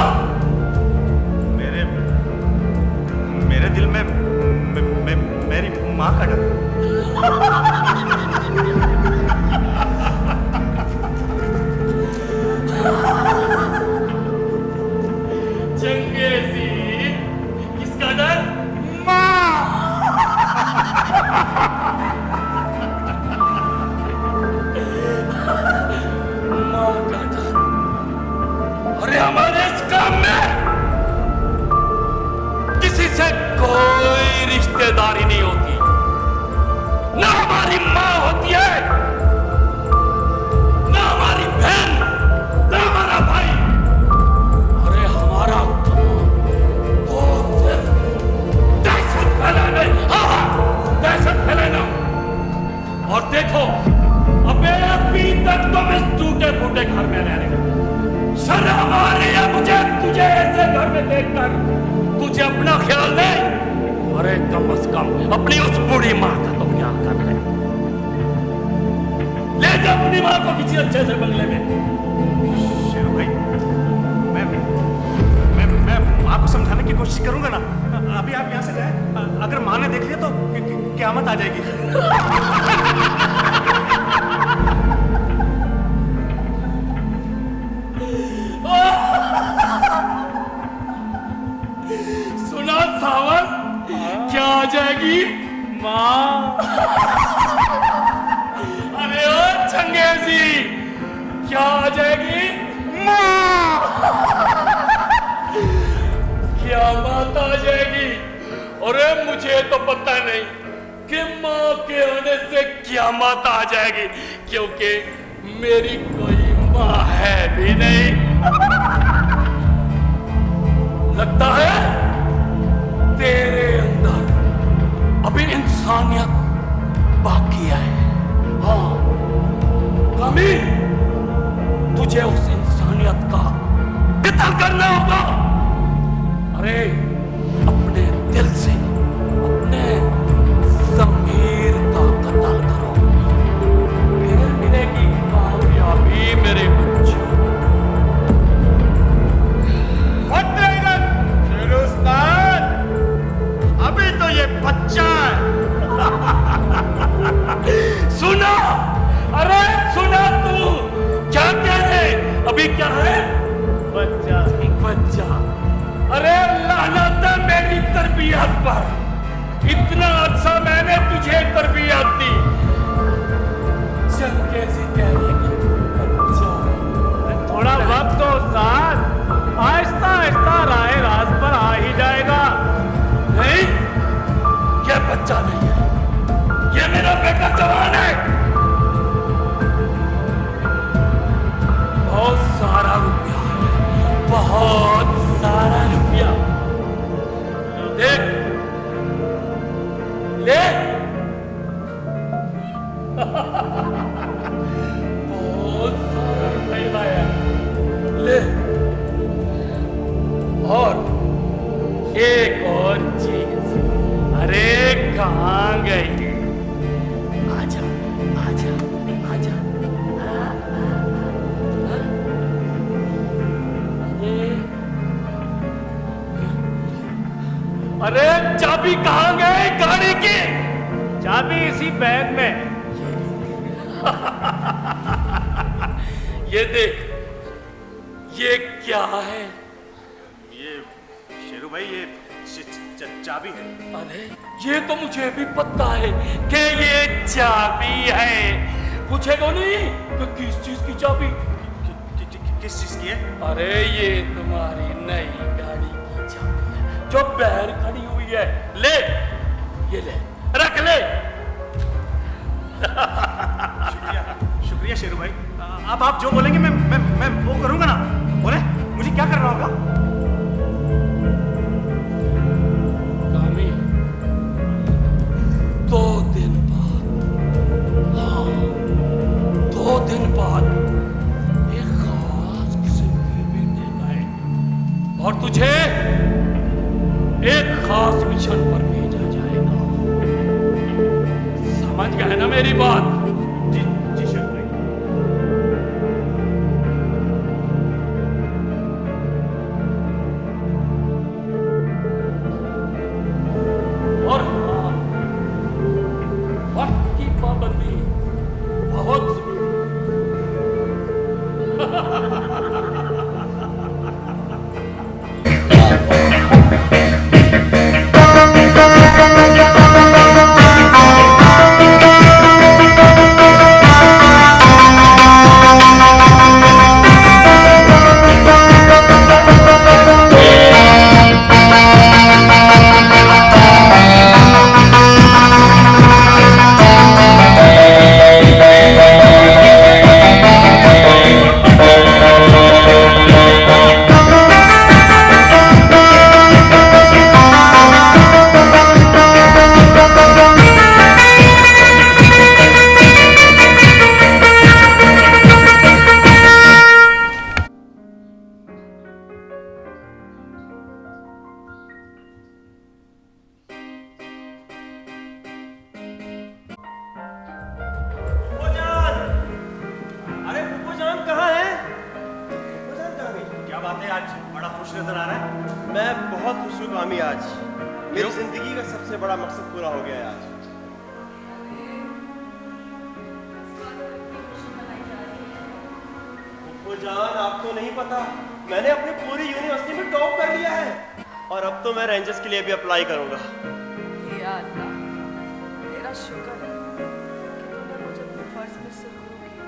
मेरे दिल में मेरी माँ का डर। चंगेजी, किसका डर? माँ का डर। अरे हमारे इस काम में किसी से कोई रिश्तेदारी नहीं होती, ना हमारी माँ होती है, ना हमारी बहन, ना हमारा भाई। अरे हमारा तो सिर्फ दहशत फैलाना, दहशत फैलाना। और देखो, अभी तक तुम इस टूटे फूटे घर में रह रहे हो। शर्म आ रही है मुझे तुझे ऐसे घर में देखकर। तुझे अपना ख्याल नहीं, अरे कम से कम अपनी उस बूढ़ी माँ का तो ख्याल कर ले। ले जा अपनी माँ को किसी अच्छे से बंगले में। शेरू भाई, मैं माँ को समझाने की कोशिश करूंगा ना। अभी आप यहाँ से जाए, अगर माँ ने देख लिया तो क़यामत आ जाएगी। सुना सावन, क्या आ जाएगी? माँ। अरे ओ चंगेजी, क्या आ जाएगी? माँ। क्या बात आ जाएगी? अरे मुझे तो पता नहीं कि माँ के आने से क्या बात आ जाएगी, क्योंकि मेरी कोई माँ है भी नहीं। लगता है तेरे अंदर अभी इंसानियत बाकी है। हाँ कमी, तुझे उस इंसानियत का कत्ल करना होगा। अरे अपने दिल से अपने ज़मीर का कत्ल करो, फिर मिलेगी कामयाबी मेरे बच्चों। अभी तो ये बच्चा है। सुना, अरे सुना तू क्या कह रहे? अभी क्या है? बच्चा, बच्चा। अरे लानत है मेरी तरबियत पर। इतना अच्छा मैंने तुझे तरबियत दी, चल कैसी कह रही है कि बच्चा। थोड़ा वक्त दो उस्ताद, आहिस्ता आहिस्ता राह राज पर आ ही जाएगा। नहीं, ये बच्चा नहीं है, ये मेरा बेटा जवान है। बहुत सारा रुपया है, बहुत सारा रुपया। देख ले। बहुत सारा रुपया है, ले। और एक और चीज, अरे कहाँ गई? आजा आजा आजा। अरे चाबी कहाँ गई गाड़ी की? चाबी इसी बैग में। ये देख, ये क्या है? ये शेरू भाई, ये चाबी है। अरे ये तो मुझे भी पता है कि ये चाबी है। पूछेगा नहीं तो किस चीज की चाबी? किस चीज की है? अरे ये तुम्हारी नई गाड़ी की चाबी है जो बाहर खड़ी हुई है। ले, ये ले, रख ले। शुक्रिया, शुक्रिया शेरू भाई। अब आप जो बोलेंगे मैं वो करूंगा ना। बोले मुझे क्या करना होगा? कामी, 2 दिन बाद, हाँ 2 दिन बाद एक खास किस्म के बेटे आए और तुझे एक खास मिशन पर भेजा जाएगा। समझ गए ना मेरी बात? जी जी शेरू भाई। नजर आ रहा है। मैं बहुत खुश हूँ कामी आज। मेरी जिंदगी का सबसे बड़ा मकसद पूरा हो गया है आज। फुफ्फो जान, आपको नहीं पता, मैंने अपनी पूरी यूनिवर्सिटी में टॉप कर लिया है और अब तो मैं रेंजर्स के लिए भी अप्लाई करूंगा। या अल्लाह, तेरा शुक्र है कि तूने मुझे अपने फर्ज में सुरखरू किया।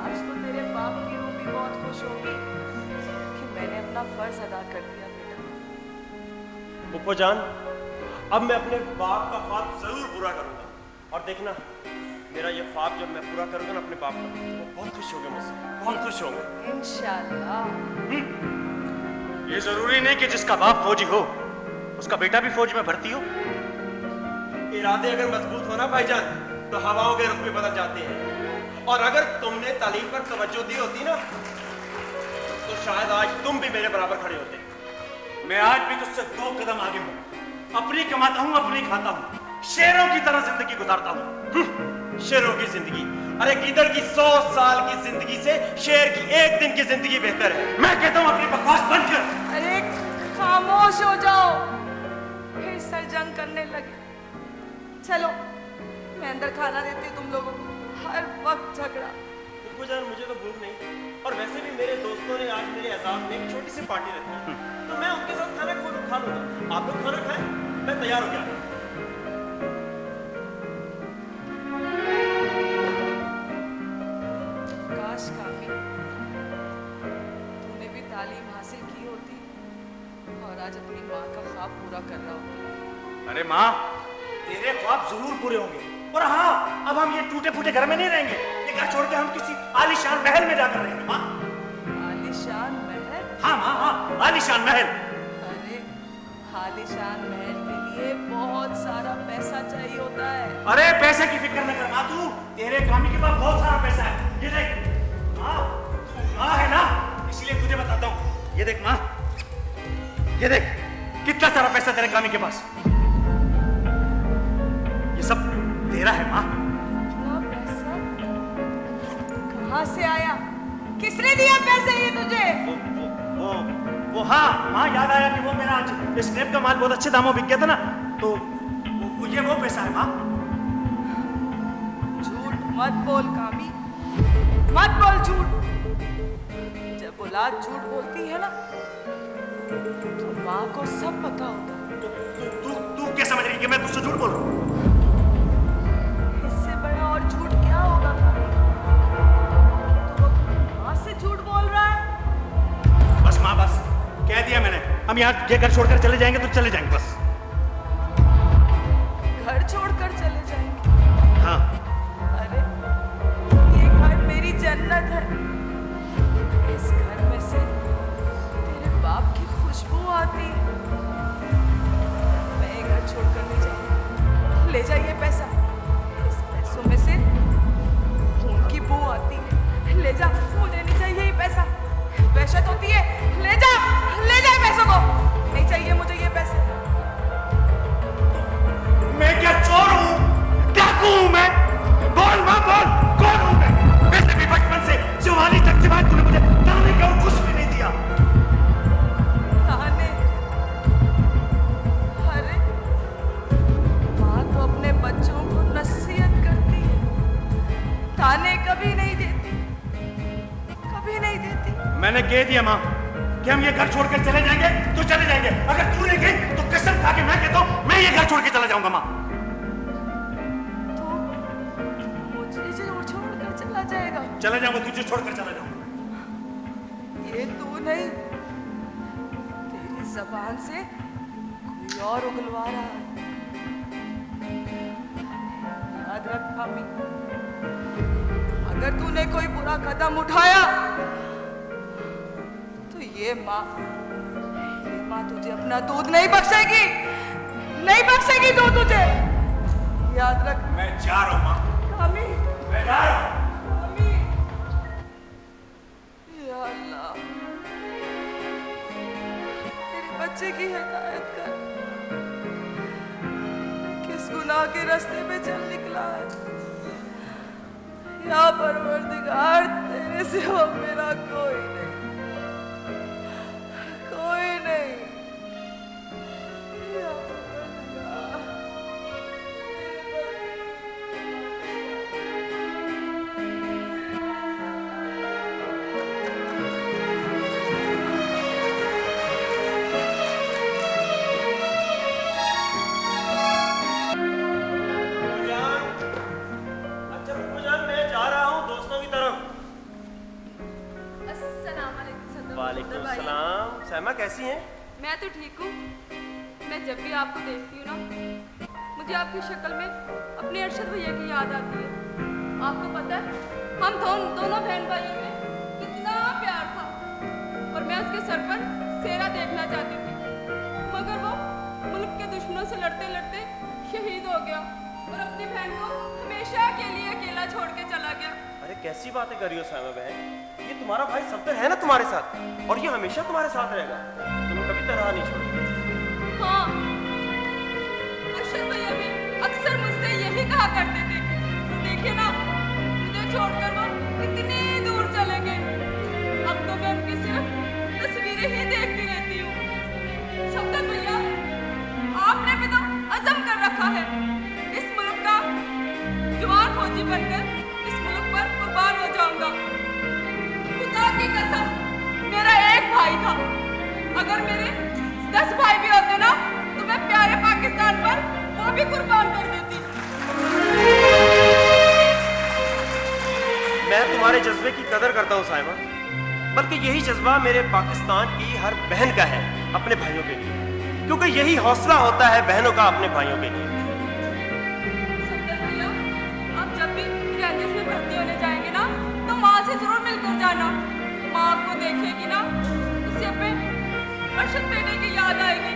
आज तो तेरे बाप की रूह भी बहुत खुश होगी कि मैंने अपना फर्ज अदा कर दिया बेटा। फुफ्फो जान, अब मैं अपने बाप का ख्वाब जरूर पूरा करूंगा और देखना, मेरा ये ख्वाब जब मैं पूरा करूंगा ना अपने बाप का, तो वो बहुत खुश होंगे मुझसे, बहुत खुश होंगे इंशाल्लाह। ये जरूरी नहीं कि जिसका बाप फौजी हो उसका बेटा भी फौज में भर्ती हो। इरादे अगर मजबूत हो ना भाईजान, तो हवाओं के रुख भी बदल जाते हैं। और अगर तुमने तालीम पर तवज्जो दी होती ना, तो शायद आज तुम भी मेरे बराबर खड़े होते। मैं आज भी तुझसे 2 कदम आगे हूँ। अपनी कमाता हूँ, अपनी खाता हूँ, शेरों की तरह जिंदगी गुजारता हूँ। शेरों की जिंदगी? अरे गीदड़ की 100 साल की जिंदगी से शेर की 1 दिन की जिंदगी बेहतर है। मैं कहता हूँ अपनी बकवास बंद कर। अरे खामोश हो जाओ, फिर सर जंग करने लगे। चलो मैं अंदर खाना देती हूँ तुम लोगों को, हर वक्त झगड़ा। फुफ्फो जान, मुझे तो भूख नहीं, और वैसे भी मेरे दोस्तों ने आज मेरे एजाज में एक छोटी सी पार्टी रखी है, तो मैं उनके साथ खाना खा लूंगा। आप लोग खाना खाएं, मैं तैयार हो गया। काश काफी तूने भी तालीम हासिल की होती और आज अपनी माँ का ख्वाब पूरा कर रहा होता। अरे माँ, तेरे ख्वाब जरूर पूरे होंगे। और हाँ, अब हम ये टूटे फूटे घर में नहीं रहेंगे। ये घर छोड़ के हम किसी आलीशान महल में जाकर रहेंगे। माँ, आलीशान महल? हाँ माँ, हाँ, आलीशान महल। अरे आलीशान महल के लिए बहुत सारा पैसा चाहिए होता है। अरे पैसे की फिक्र न कर माँ, तू, तेरे कामी के पास बहुत सारा पैसा है। ये देख माँ, तू माँ है ना, इसीलिए तुझे बताता हूँ। ये देख माँ, ये देख कितना सारा पैसा तेरे कामी के पास। ये सब तेरा है माँ। इतना पैसा कहाँ से आया? किसने दिया पैसे ये तुझे? वो हाँ माँ, याद आया कि वो मेरा आज स्क्रैप का माल बहुत अच्छे दामों बिक गया था ना, तो वो पैसा है माँ। झूठ मत बोल कामी, मत बोल झूठ। जब औलाद झूठ बोलती है ना, तो माँ को सब पता होता है। तू क्या समझ रही कि मैं तुझसे झूठ बोल रहा हूँ? इससे बड़ा और झूठ क्या होगा कामी? तू अपनी माँ से झूठ बोल रहा है। बस माँ, बस कह दिया मैंने। हम यहाँ ये घर छोड़कर चले जाएंगे तो चले जाएंगे बस। घर छोड़कर चले जाएंगे? हाँ। अरे ये घर मेरी जन्नत है। इस घर में से तेरे बाप की खुशबू आती है। मैं ये घर छोड़कर नहीं जाऊंगी। ले जाइए पैसा। इस पैसों में से खून की बू आती है। ले जा, मुझे नहीं चाहिए ये पैसा। वहशत होती है। ले जा, ले जा पैसों को। नहीं चाहिए मुझे ये पैसे। मैं क्या चोर हूँ? डाकू हूँ मैं? बोल माँ, बोल, कौन हूँ मैं? वैसे भी बचपन से जवानी तक के बाद तूने मुझे ताने का कुछ भी नहीं दिया। ताने? अरे माँ तो अपने बच्चों को नसीहत करती है, ताने कभी नहीं देती, कभी नहीं देती। मैंने कह दिया माँ कि हम ये घर छोड़कर चले जाएंगे तो चले जाएंगे। अगर तू नहीं गई तो कसम खा के मैं कहता हूँ मैं ये घर छोड़ के चला जाऊंगा माँ। तो मुझे छोड़कर चला जाएगा? चला जाऊंगा, तुझे छोड़कर चला जाऊंगा। ये तू नहीं, तेरी जबान से कोई और उगलवा रहा है। याद रख कामी, अगर तूने कोई बुरा कदम उठाया तो ये माँ तुझे अपना दूध नहीं बख्शेगी, नहीं बख्शेगी दूध तुझे। याद रख। मैं जा रहा हूँ माँ। कामी, मैं जा रहा हूँ। कामी, या अल्लाह, मेरे बच्चे की हिदायत कर। किस गुनाह के रास्ते पे चल निकला है? या परवरदिगार, तेरे सिवा मेरा कोई नहीं, कैसी हैं? मैं तो ठीक हूँ। मैं जब भी आपको देखती हूँ ना, मुझे आपकी शक्ल में अपने अरशद भैया की याद आती है। आपको पता है हम दोनों बहन भाइयों में कितना प्यार था, और मैं उसके सर पर सेहरा देखना चाहती थी, मगर वो मुल्क के दुश्मनों से लड़ते लड़ते शहीद हो गया और अपनी बहन को हमेशा के लिए अकेला छोड़ के चला गया। अरे कैसी बातें कर रही हो साइमा बहन, ये तुम्हारा भाई सफदर है ना तुम्हारे साथ, और ये हमेशा तुम्हारे साथ रहेगा, तुम्हें कभी तनहा नहीं छोड़ेगा। हाँ, अरशद भैया भी अक्सर मुझसे यही कहा करते थे, देखे ना मुझे छोड़कर वो कितनी दूर चले गए। अब तो मैं उनकी सिर्फ तस्वीरें ही देखती रहती हूँ। सफदर भैया, आपने भी तो अज़म कर रखा है इस मुल्क का जवान फौजी बनकर इस मुल्क पर कुर्बान हो जाऊंगा। खुदा की कसम, मेरा एक भाई था, अगर मेरे 10 भाई भी होते ना तो मैं प्यारे पाकिस्तान पर वो भी कुर्बान कर देती। मैं तुम्हारे जज्बे की कदर करता हूँ साइमा, बल्कि यही जज्बा मेरे पाकिस्तान की हर बहन का है अपने भाइयों के लिए, क्योंकि यही हौसला होता है बहनों का अपने भाइयों के लिए। सफदर भैया, आप जब भी रेंजर्स में भर्ती होने जाएंगे ना तो माँ से जरूर मिलकर जाना। माँ आपको देखेगी ना, उससे अपने अरशद बेटे की याद आएगी,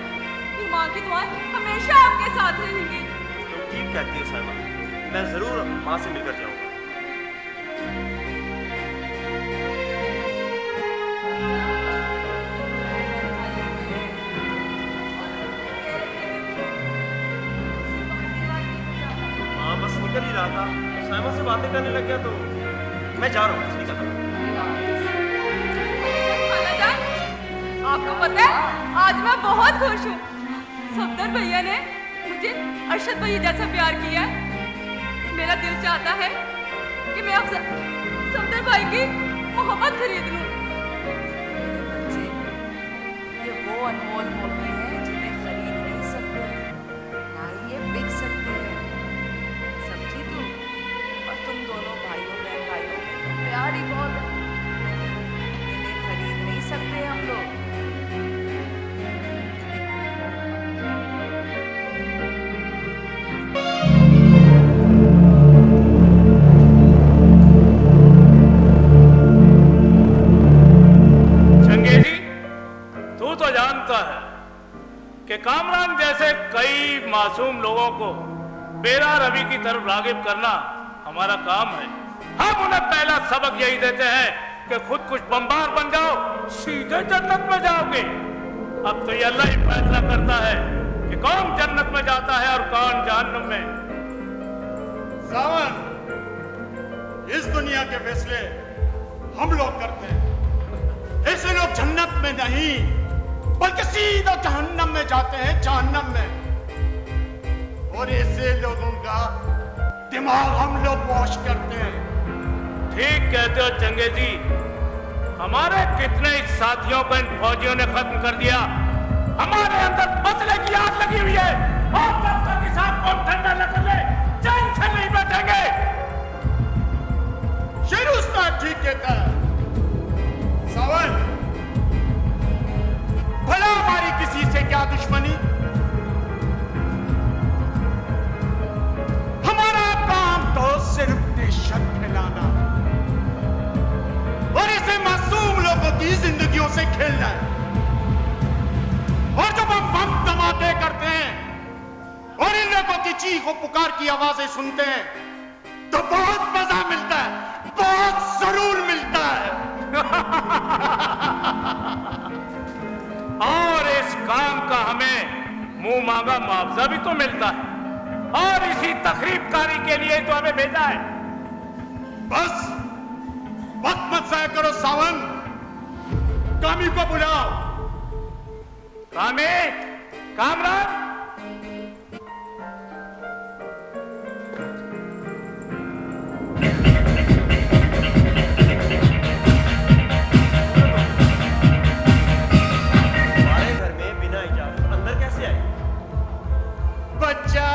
फिर माँ की दुआएं हमेशा आपके साथ रहेंगी। तुम ठीक कहती हो साइमा, मैं जरूर माँ से मिलकर जाऊंगा। हाँ, बस निकल ही रहा था, साइमा से बातें करने लग गया तो मैं जा रहा हूँ, बस निकल रहा हूँ। खालाजान, आपको पता है आज मैं बहुत खुश हूँ। सफदर भैया ने मुझे अरशद भैया जैसा प्यार किया है। मेरा दिल चाहता है कि मैं अब सफदर भाई की मोहब्बत खरीद लूँ। बच्चे, ये वो अनमोल मोती हैं जिन्हें खरीद नहीं सकते, ना ही ये बिक सकते हैं। समझी तू? और तुम दोनों भाइयों में तो प्यार ही बहुत है, इन्हें खरीद नहीं सकते हम लोग। चंगेजी, तू तो जानता है कि कामरान जैसे कई मासूम लोगों को बेरा रवि की तरफ रागिब करना हमारा काम है। हम उन्हें पहला सबक यही देते हैं कि खुद कुछ बम्बार बन जाओ, सीधे जन्नत में जाओगे। अब तो ये अल्लाह ही फैसला करता है कि कौन जन्नत में जाता है और कौन जहन्नुम में। सावन, इस दुनिया के फैसले हम लोग करते हैं। ऐसे लोग जन्नत में नहीं बल्कि सीधा जहन्नम में जाते हैं, जहन्नम में। और ऐसे लोगों का दिमाग हम लोग वॉश करते हैं। ठीक कहते हो चंगेजी, हमारे कितने ही साथियों को इन फौजियों ने खत्म कर दिया। हमारे अंदर बदले की आग लगी हुई है, और जब तक इस आग को हम ठंडा न कर ले चैन से नहीं बैठेंगे। शेर उस्ताद ठीक कहता है। सावन, भला हमारी किसी से क्या दुश्मनी, हमारा काम तो सिर्फ दहशत फैलाना और ऐसे मासूम लोगों की जिंदगियों से खेलना है। और जब हम बम धमाके करते हैं और इन लोगों की चीख और पुकार की आवाजें सुनते हैं तो बहुत मजा मिलता है, बहुत जरूर मिलता है। और इस काम का हमें मुंह मांगा मुआवजा भी तो मिलता है, और इसी तकरीबकारी के लिए तो हमें भेजा है। बस वक्त मत जाया करो सावन, कामी को बुलाओ। कामी, कामरान, हमारे घर में बिना इजाजत अंदर कैसे आए? बच्चा,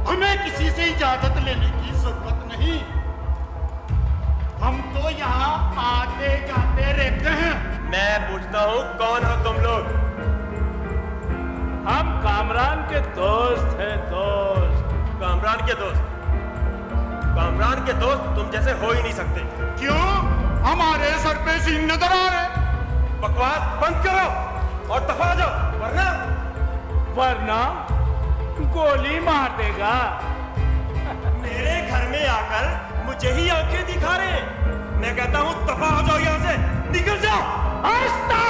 हमें किसी से इजाजत लेने की जरूरत नहीं। हम तो यहाँ आते जाते रहते हैं। मैं पूछता हूँ कौन हो तुम लोग? हम कामरान के दोस्त हैं, दोस्त। कामरान के दोस्त? कामरान के दोस्त तुम जैसे हो ही नहीं सकते। क्यों? हमारे सर पे सीन नजर आ रहे। बकवास बंद करो और दफा जाओ, वरना गोली मार देगा। मेरे घर में आकर मुझे ही आंखें दिखा रहे हैं। मैं कहता हूँ दफा हो जाओ यहाँ से, निकल जाओ। आस्ता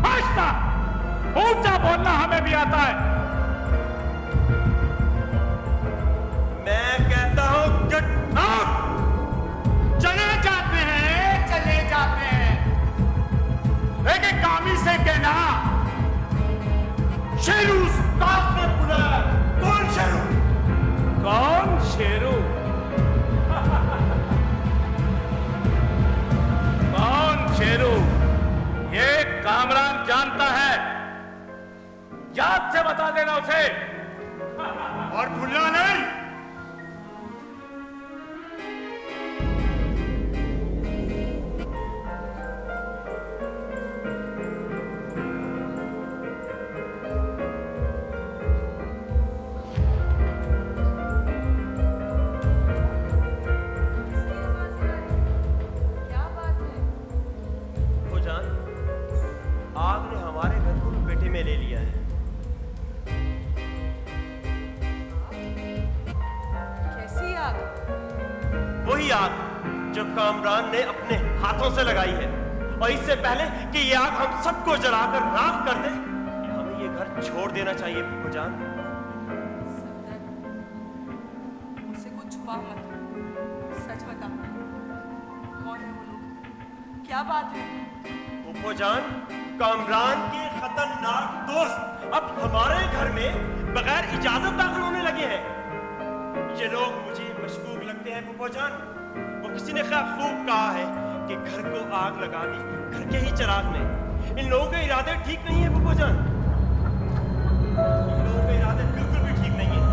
आस्ता, ऊंचा बोलना हमें भी आता है। मैं कहता हूँ गेट आउट। चले जाते हैं, चले जाते हैं। लेकिन कामी से कहना शेरू साथ में बुलाया। कौन शेरू? कौन शेरू? कौन शेरू? ये कामरान जानता है। याद से बता देना उसे। और भूलना नहीं। आग ने हमारे घर को लपेटे में ले लिया है। कैसी आग? वही आग जो कामरान ने अपने हाथों से लगाई है। और इससे पहले कि ये आग हम सबको जलाकर राख कर दे, हमें ये घर छोड़ देना चाहिए। फूफो जान, मुझसे कुछ छुपा मत, सच बता। कौन है वो लोग? क्या बात है? फूफो जान, कामरान के खतरनाक दोस्त अब हमारे घर में बगैर इजाजत दाखिल होने लगे हैं। ये लोग मुझे मशकूक लगते हैं फूफो जान। वो किसी ने खूब कहा है कि घर को आग लगा दी घर के ही चिराग ने। इन लोगों के इरादे ठीक नहीं है फूफो जान। इन लोगों के इरादे बिल्कुल भी ठीक नहीं है।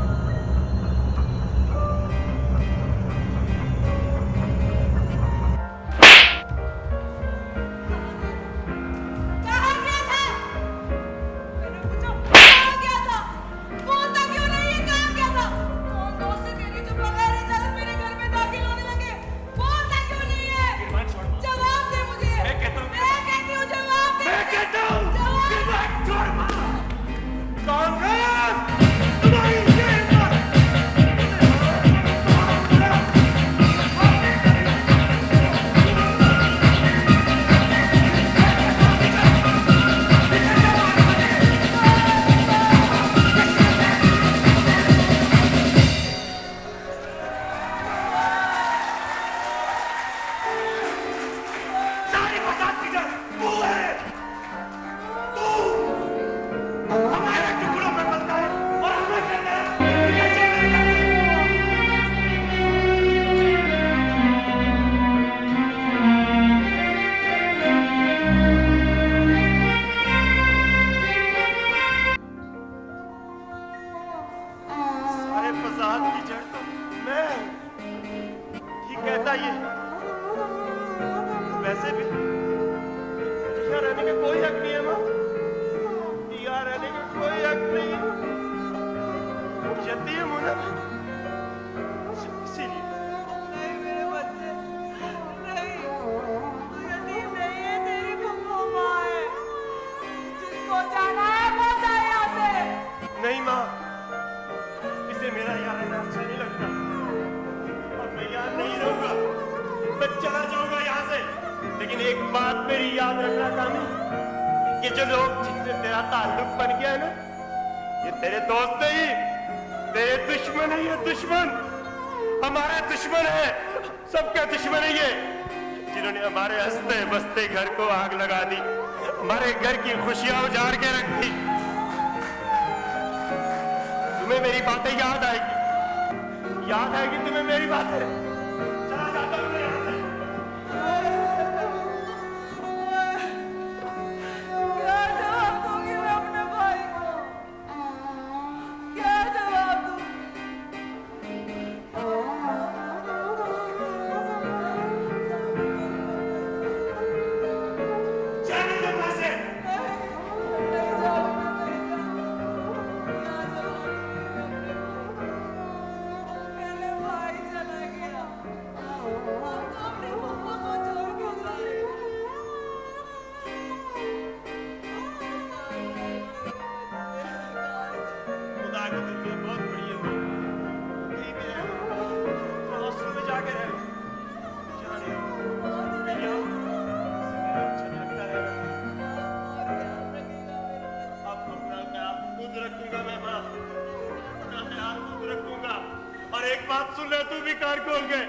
बात सुन ले, तू भी कान खोल के।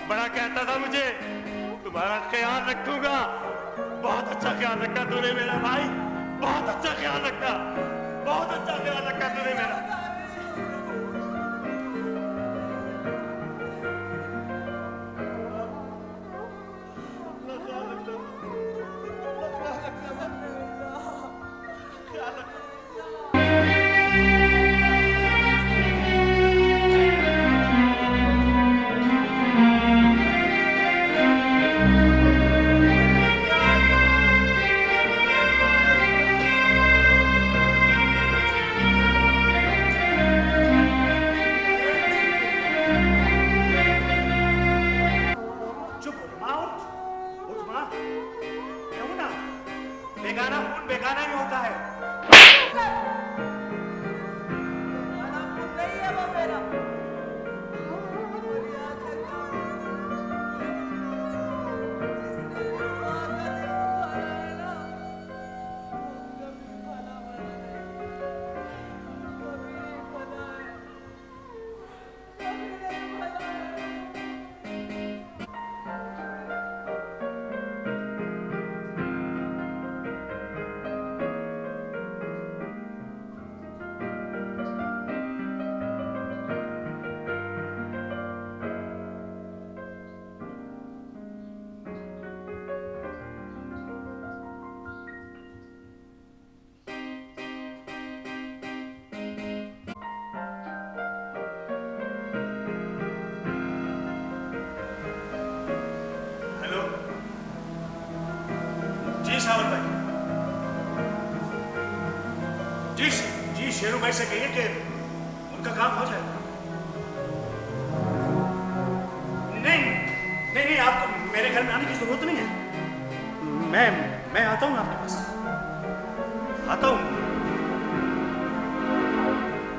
बड़ा कहता था मुझे तुम्हारा ख्याल रखूंगा। बहुत अच्छा ख्याल रखा तूने मेरा भाई, बहुत अच्छा ख्याल रखा, बहुत अच्छा ख्याल रखा तूने मेरा। बेगाना खून बेगाना ही होता है। नहीं है वो मेरा। सावंत भाई, जी शेरू भाई से कहिए कि उनका काम हो जाएगा। नहीं, आपको मेरे घर में आने की जरूरत नहीं है। मैं आता हूँ आपके पास, आता हूँ।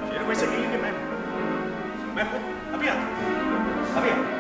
शेरू भाई से कहिए कि मैं खुद अभी आता हूँ, अभी आता हूँ।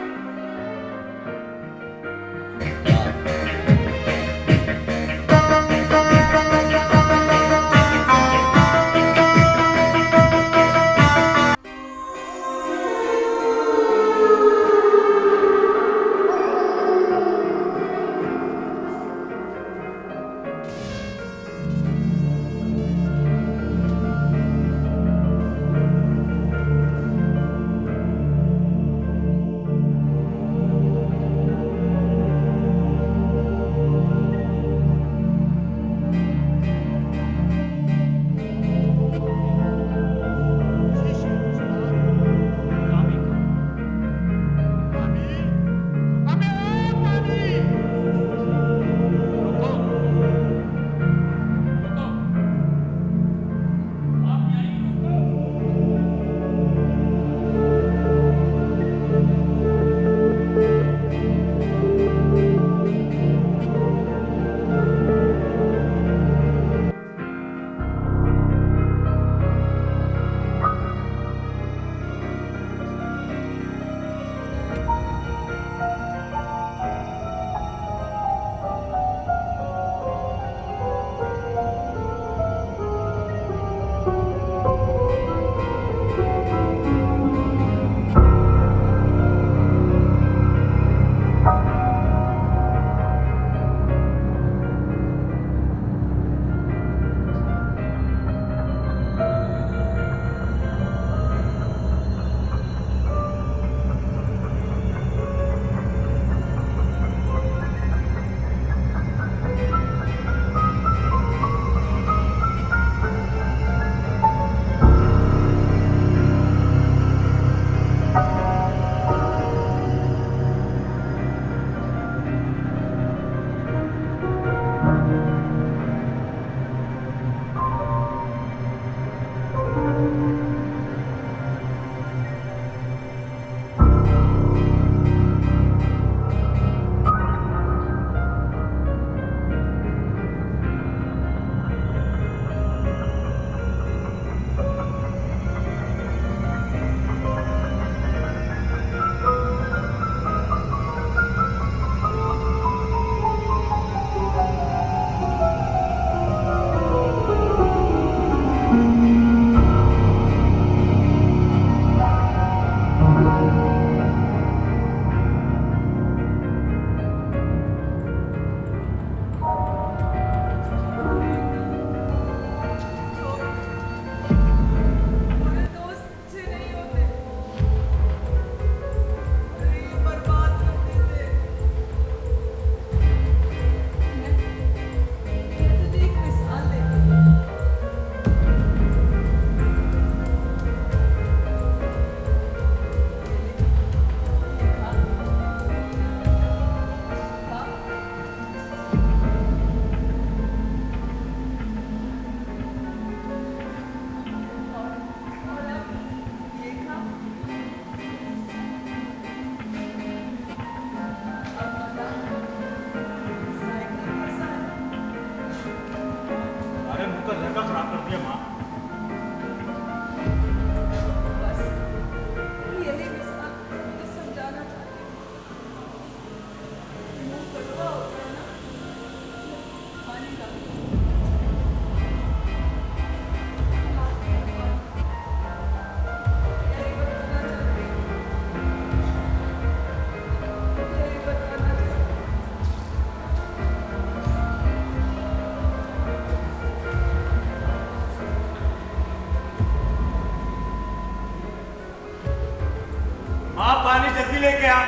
जल्दी लेके आ।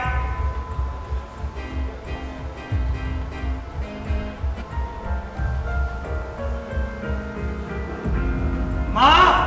माँ,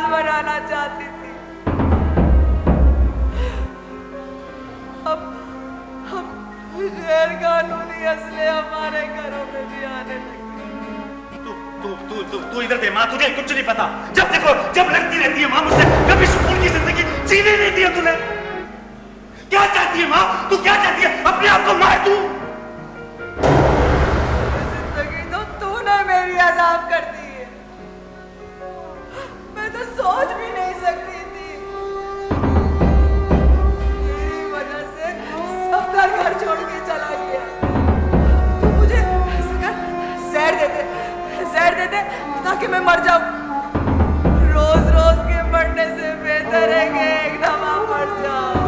बनाना चाहती थी। अब गैर कानूनी असले हमारे घरों में भी आने लगे। तू इधर दे माँ, तुझे कुछ नहीं पता। जब देखो जब लगती रहती है माँ मुझसे, कभी सुकून की जिंदगी जीने नहीं दी है तूने। क्या चाहती है माँ, तू क्या चाहती है? अपने आप को मार तू। जिंदगी तो तूने मेरी अजाब कर दी है, मैं तो सोच भी नहीं सकती थी। मेरी वजह से सब घर छोड़ के चला गया। तू मुझे जहर दे दे ताकि मैं मर जाऊं। रोज रोज के मरने से बेहतर है कि एक दफा मर जाऊं।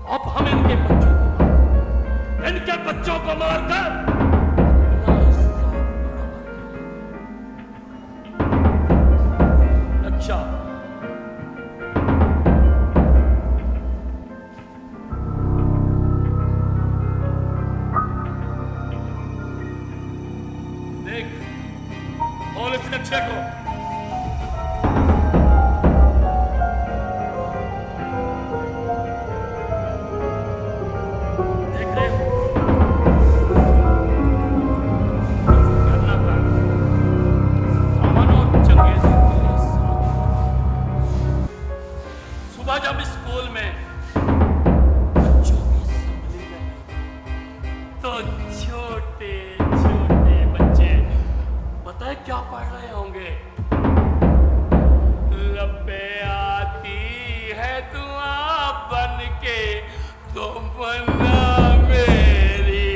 अब हम इनके बच्चों को मारकर अपना हिस्सा बराबर करेंगे। अच्छा, देख खोल इस नक्शे को। जब स्कूल में बच्चों की असेंबली लगी तो छोटे छोटे बच्चे पता है क्या पढ़ रहे होंगे? लपे आती है दुआ बन के तो बना मेरी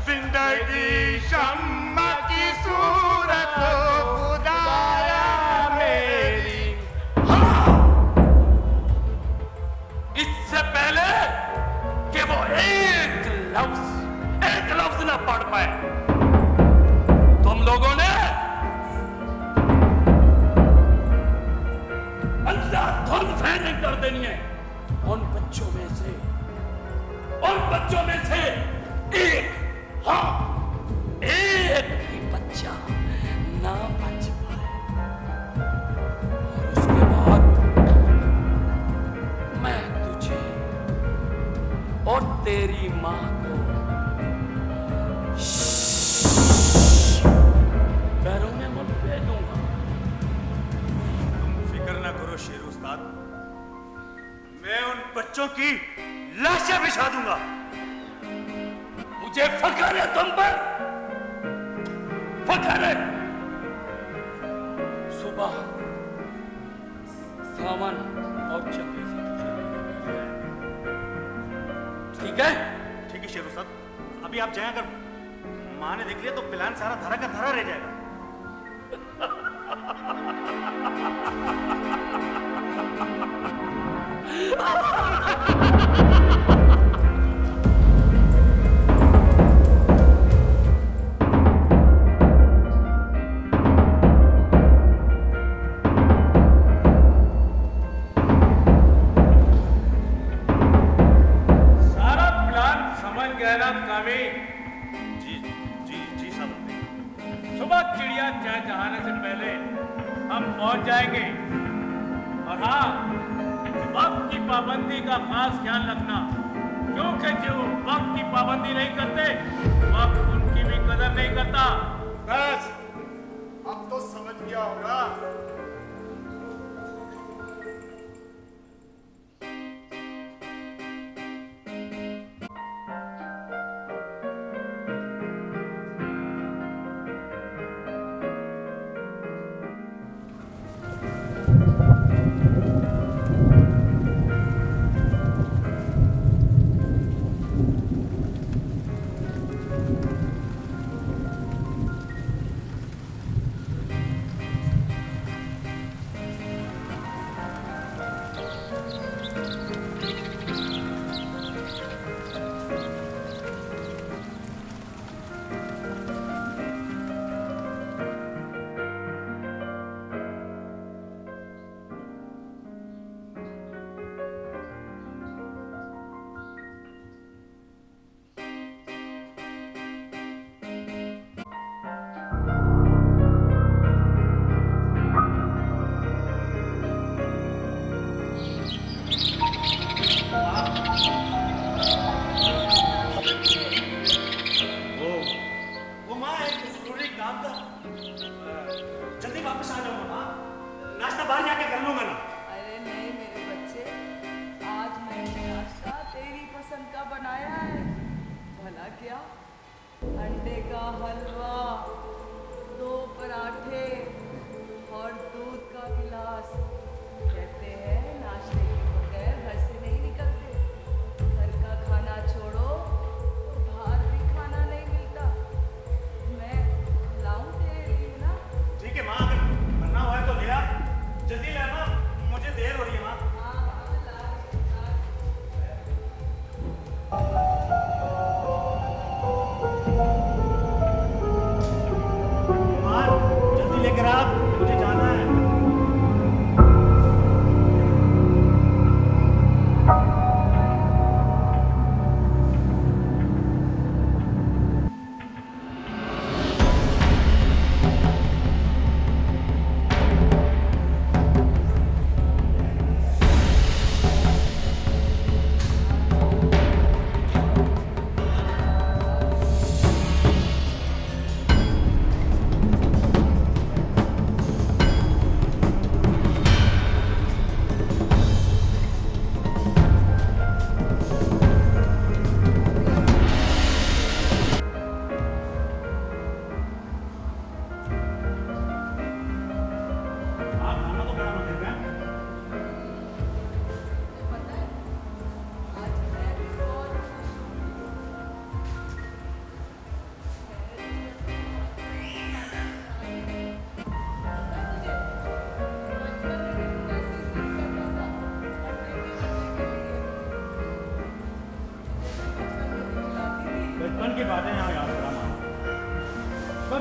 जिंदगी शम्मा की सूरत खुदाया मेरी। इससे पहले कि वो एक लफ्ज ना पढ़ पाए, तुम लोगों ने अंधाधुंध फायरिंग कर देनी है। उन बच्चों में से एक भी बच्चा ना बच पाए, और उसके बाद मैं तुझे और तेरी मां को पैरों में मुझ दे दूंगा। तुम फिक्र ना करो शेर उस्ताद, मैं उन बच्चों की लाशें बिछा दूंगा। मुझे फख्र है तुम पर, फख्र है। सुबह सावन और चंगे से ठीक है? ठीक है शेर उस्ताद, अभी आप जाएं, अगर मां ने देख लिया तो प्लान सारा धरा का धरा रह जाएगा। सुबह चिड़िया चहचहाने से पहले हम पहुंच जाएंगे। और हाँ, वक्त की पाबंदी का खास ख्याल रखना, क्योंकि जो वक्त की पाबंदी नहीं करते वक्त उनकी भी कदर नहीं करता। बस अब तो समझ गया होगा।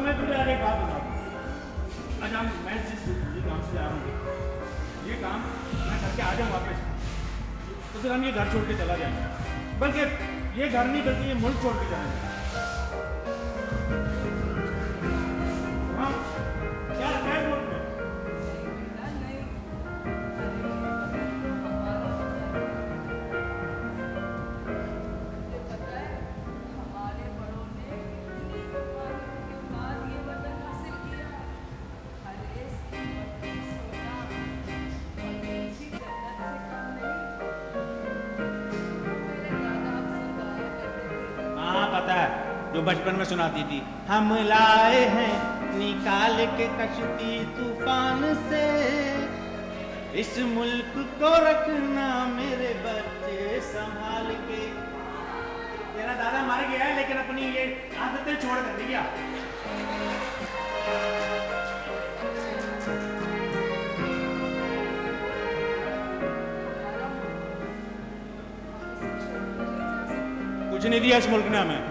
मैं तुझे आगे बात बताऊँ। आज मैं जिस काम से जा रहा हूँ, ये काम मैं करके आ जाऊँ वापस, तो फिर हम ये घर छोड़ के चला जाएंगे। बल्कि ये घर नहीं, बल्कि ये मुल्क छोड़ के जाएंगे। हाँ, क्या लगता है मुल्क में? जो बचपन में सुनाती थी, हम लाए हैं निकाल के कश्ती तूफान से, इस मुल्क को रखना मेरे बच्चे संभाल के। तेरा दादा मर गया है, लेकिन अपनी ये आदतें छोड़ कर दिया। कुछ नहीं दिया इस मुल्क ने हमें।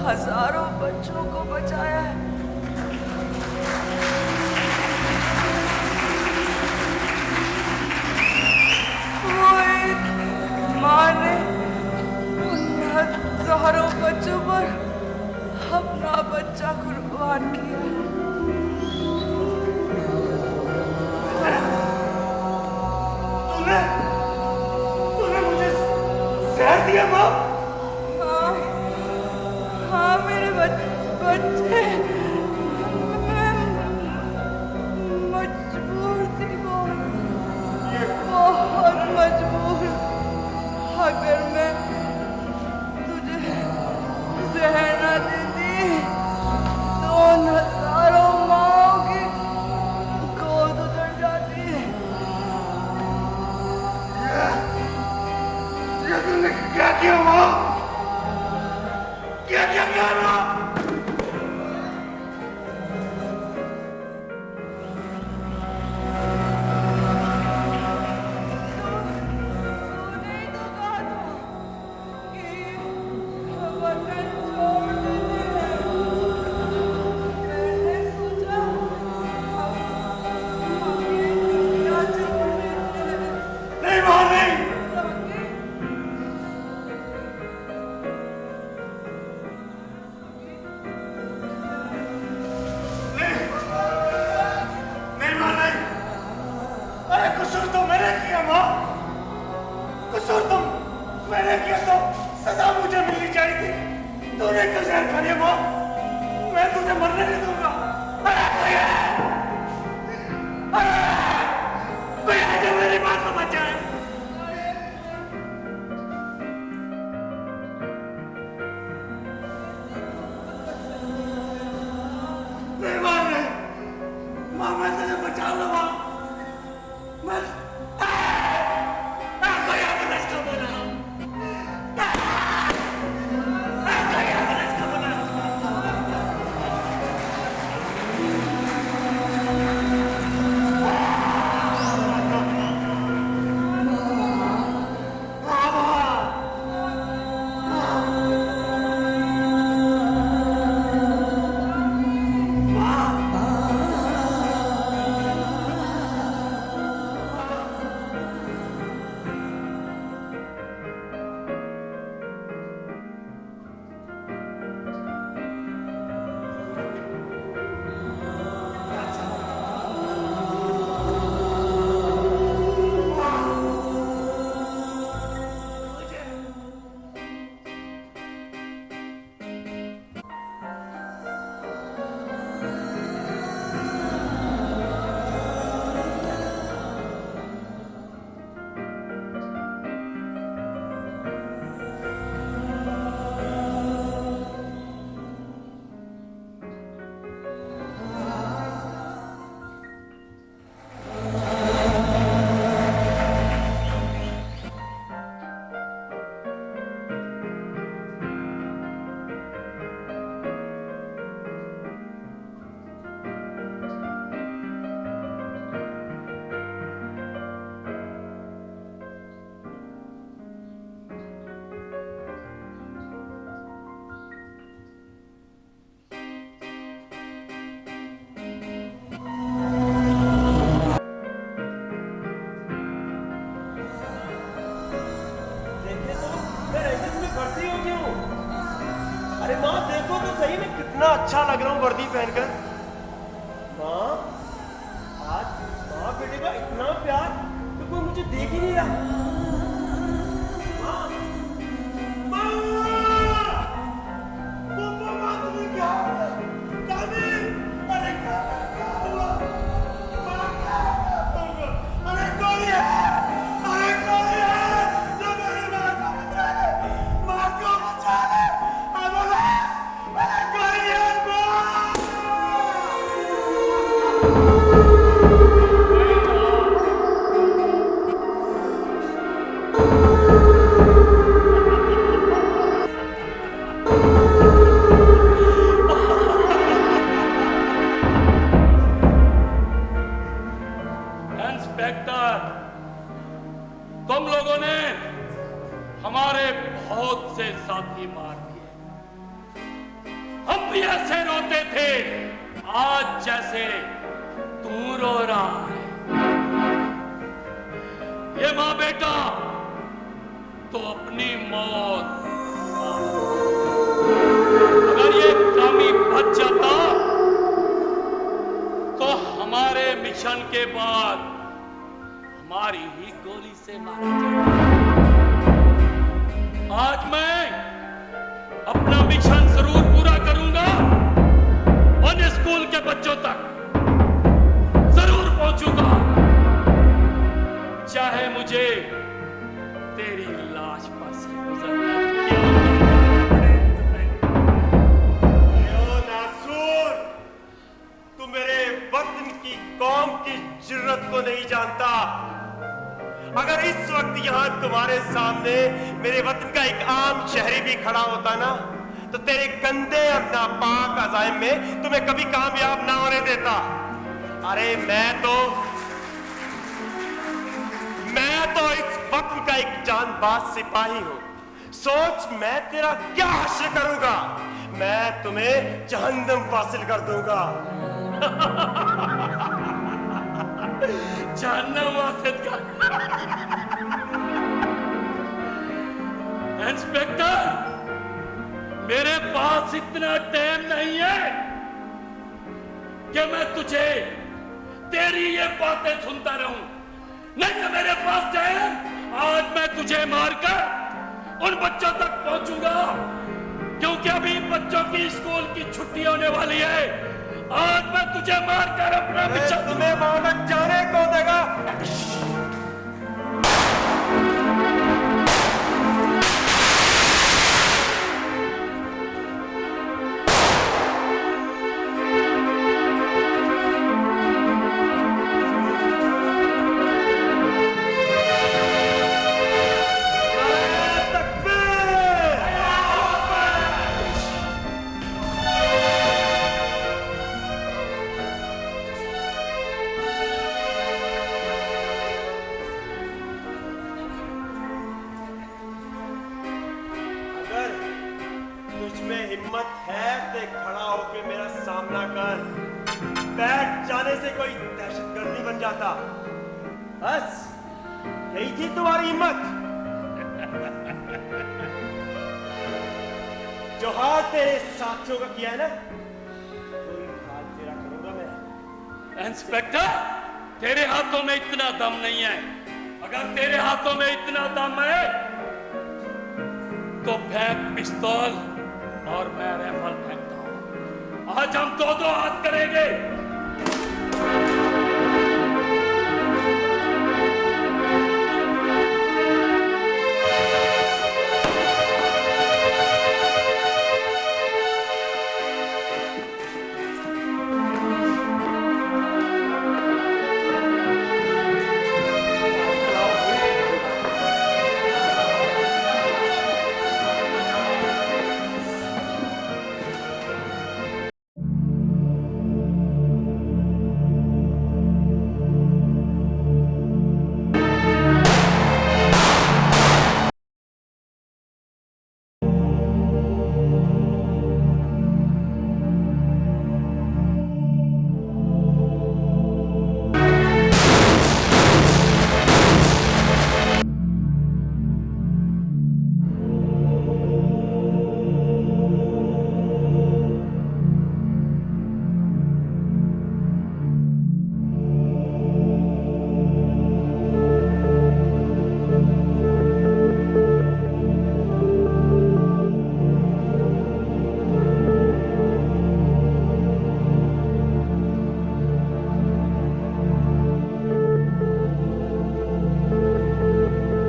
हजारों बच्चों को बचाया है। वो एक माँ ने उन हजारों बच्चों पर अपना बच्चा कुर्बान किया है। तूने मुझे जहर दिया माँ? हाँ मेरे बच्चे, मैं मजबूर थी, बहुत मजबूर। अगर मैं तुझे जहर न देती तो उन हजारों माँओं की गोद उतर जाती। ये तूने क्या किया माँ? क्या क्या किया माँ? मैंने किया तो सजा मुझे मिलनी चाहिए थी। तूने क्यों जहर खा लिया माँ? मैं तुझे मरने नहीं दूंगा। कोई आके मेरी बात को बचाए। नहीं मार माँ, मैं तुझे बचा लूंगा। मैं कोई एम्बुलेंस का बोला। कोई एम्बुलेंस का बोला। अरे माँ देखो तो सही, मैं कितना अच्छा लग रहा हूँ वर्दी पहनकर। माँ आज माँ बेटे का इतना प्यार तो कोई मुझे देख ही नहीं रहा। माँ माँ माँ तुम्हें क्या हुआ? अरे क्या हुआ? माँ क्या हुआ? अरे कोई है, अरे कोई है जो मेरी माँ को बचा ले, माँ को बचा ले। इंस्पेक्टर, तुम लोगों ने हमारे बहुत से साथी मार दिए। हम भी ऐसे रोते थे आज जैसे तू रो रहा है। ये माँ बेटा तो अपनी मौत, अगर ये कामी बच जाता तो हमारे मिशन के बाद हमारी ही गोली से मारा जाता। आज मैं अपना मिशन जरूर पूरा करूंगा और स्कूल के बच्चों तक जरूर पहुंचूंगा, चाहे मुझे तेरी लाश पर से गुजरना नासूर, तू मेरे वतन की कौम की जुर्रत को नहीं जानता। अगर इस वक्त यहाँ तुम्हारे सामने मेरे वतन का एक आम शहरी भी खड़ा होता ना, तो तेरे गंदे और नापाक अज़ाइम में तुम्हें कभी कामयाब ना होने देता। अरे मैं तो इस वतन का एक जानबाज सिपाही हूँ। सोच मैं तेरा क्या हश्र करूंगा। मैं तुम्हें जहन्नम वासिल कर दूंगा। जहन्नम वासिल कर। इंस्पेक्टर, मेरे पास इतना टाइम नहीं है कि मैं तुझे तेरी ये बातें सुनता रहूं। नहीं है मेरे पास टाइम। आज मैं तुझे मारकर उन बच्चों तक पहुंचूंगा, क्योंकि अभी इन बच्चों की स्कूल की छुट्टी होने वाली है। आज मैं तुझे मारकर अपना बच्चा तुम्हें मोहलत जाने को देगा। हिम्मत है तो खड़ा होके मेरा सामना कर। बैठ जाने से कोई दहशतगर्दी बन जाता। बस यही थी तुम्हारी हिम्मत। जो हाल तेरे साथियों का किया है ना, वही हाल तेरा करूंगा मैं। इंस्पेक्टर, तेरे हाथों में इतना दम नहीं है। अगर तेरे हाथों में इतना दम है तो फेंक पिस्तौल और मैं राइफल फेंकता हूं। आज हम दो हाथ करेंगे।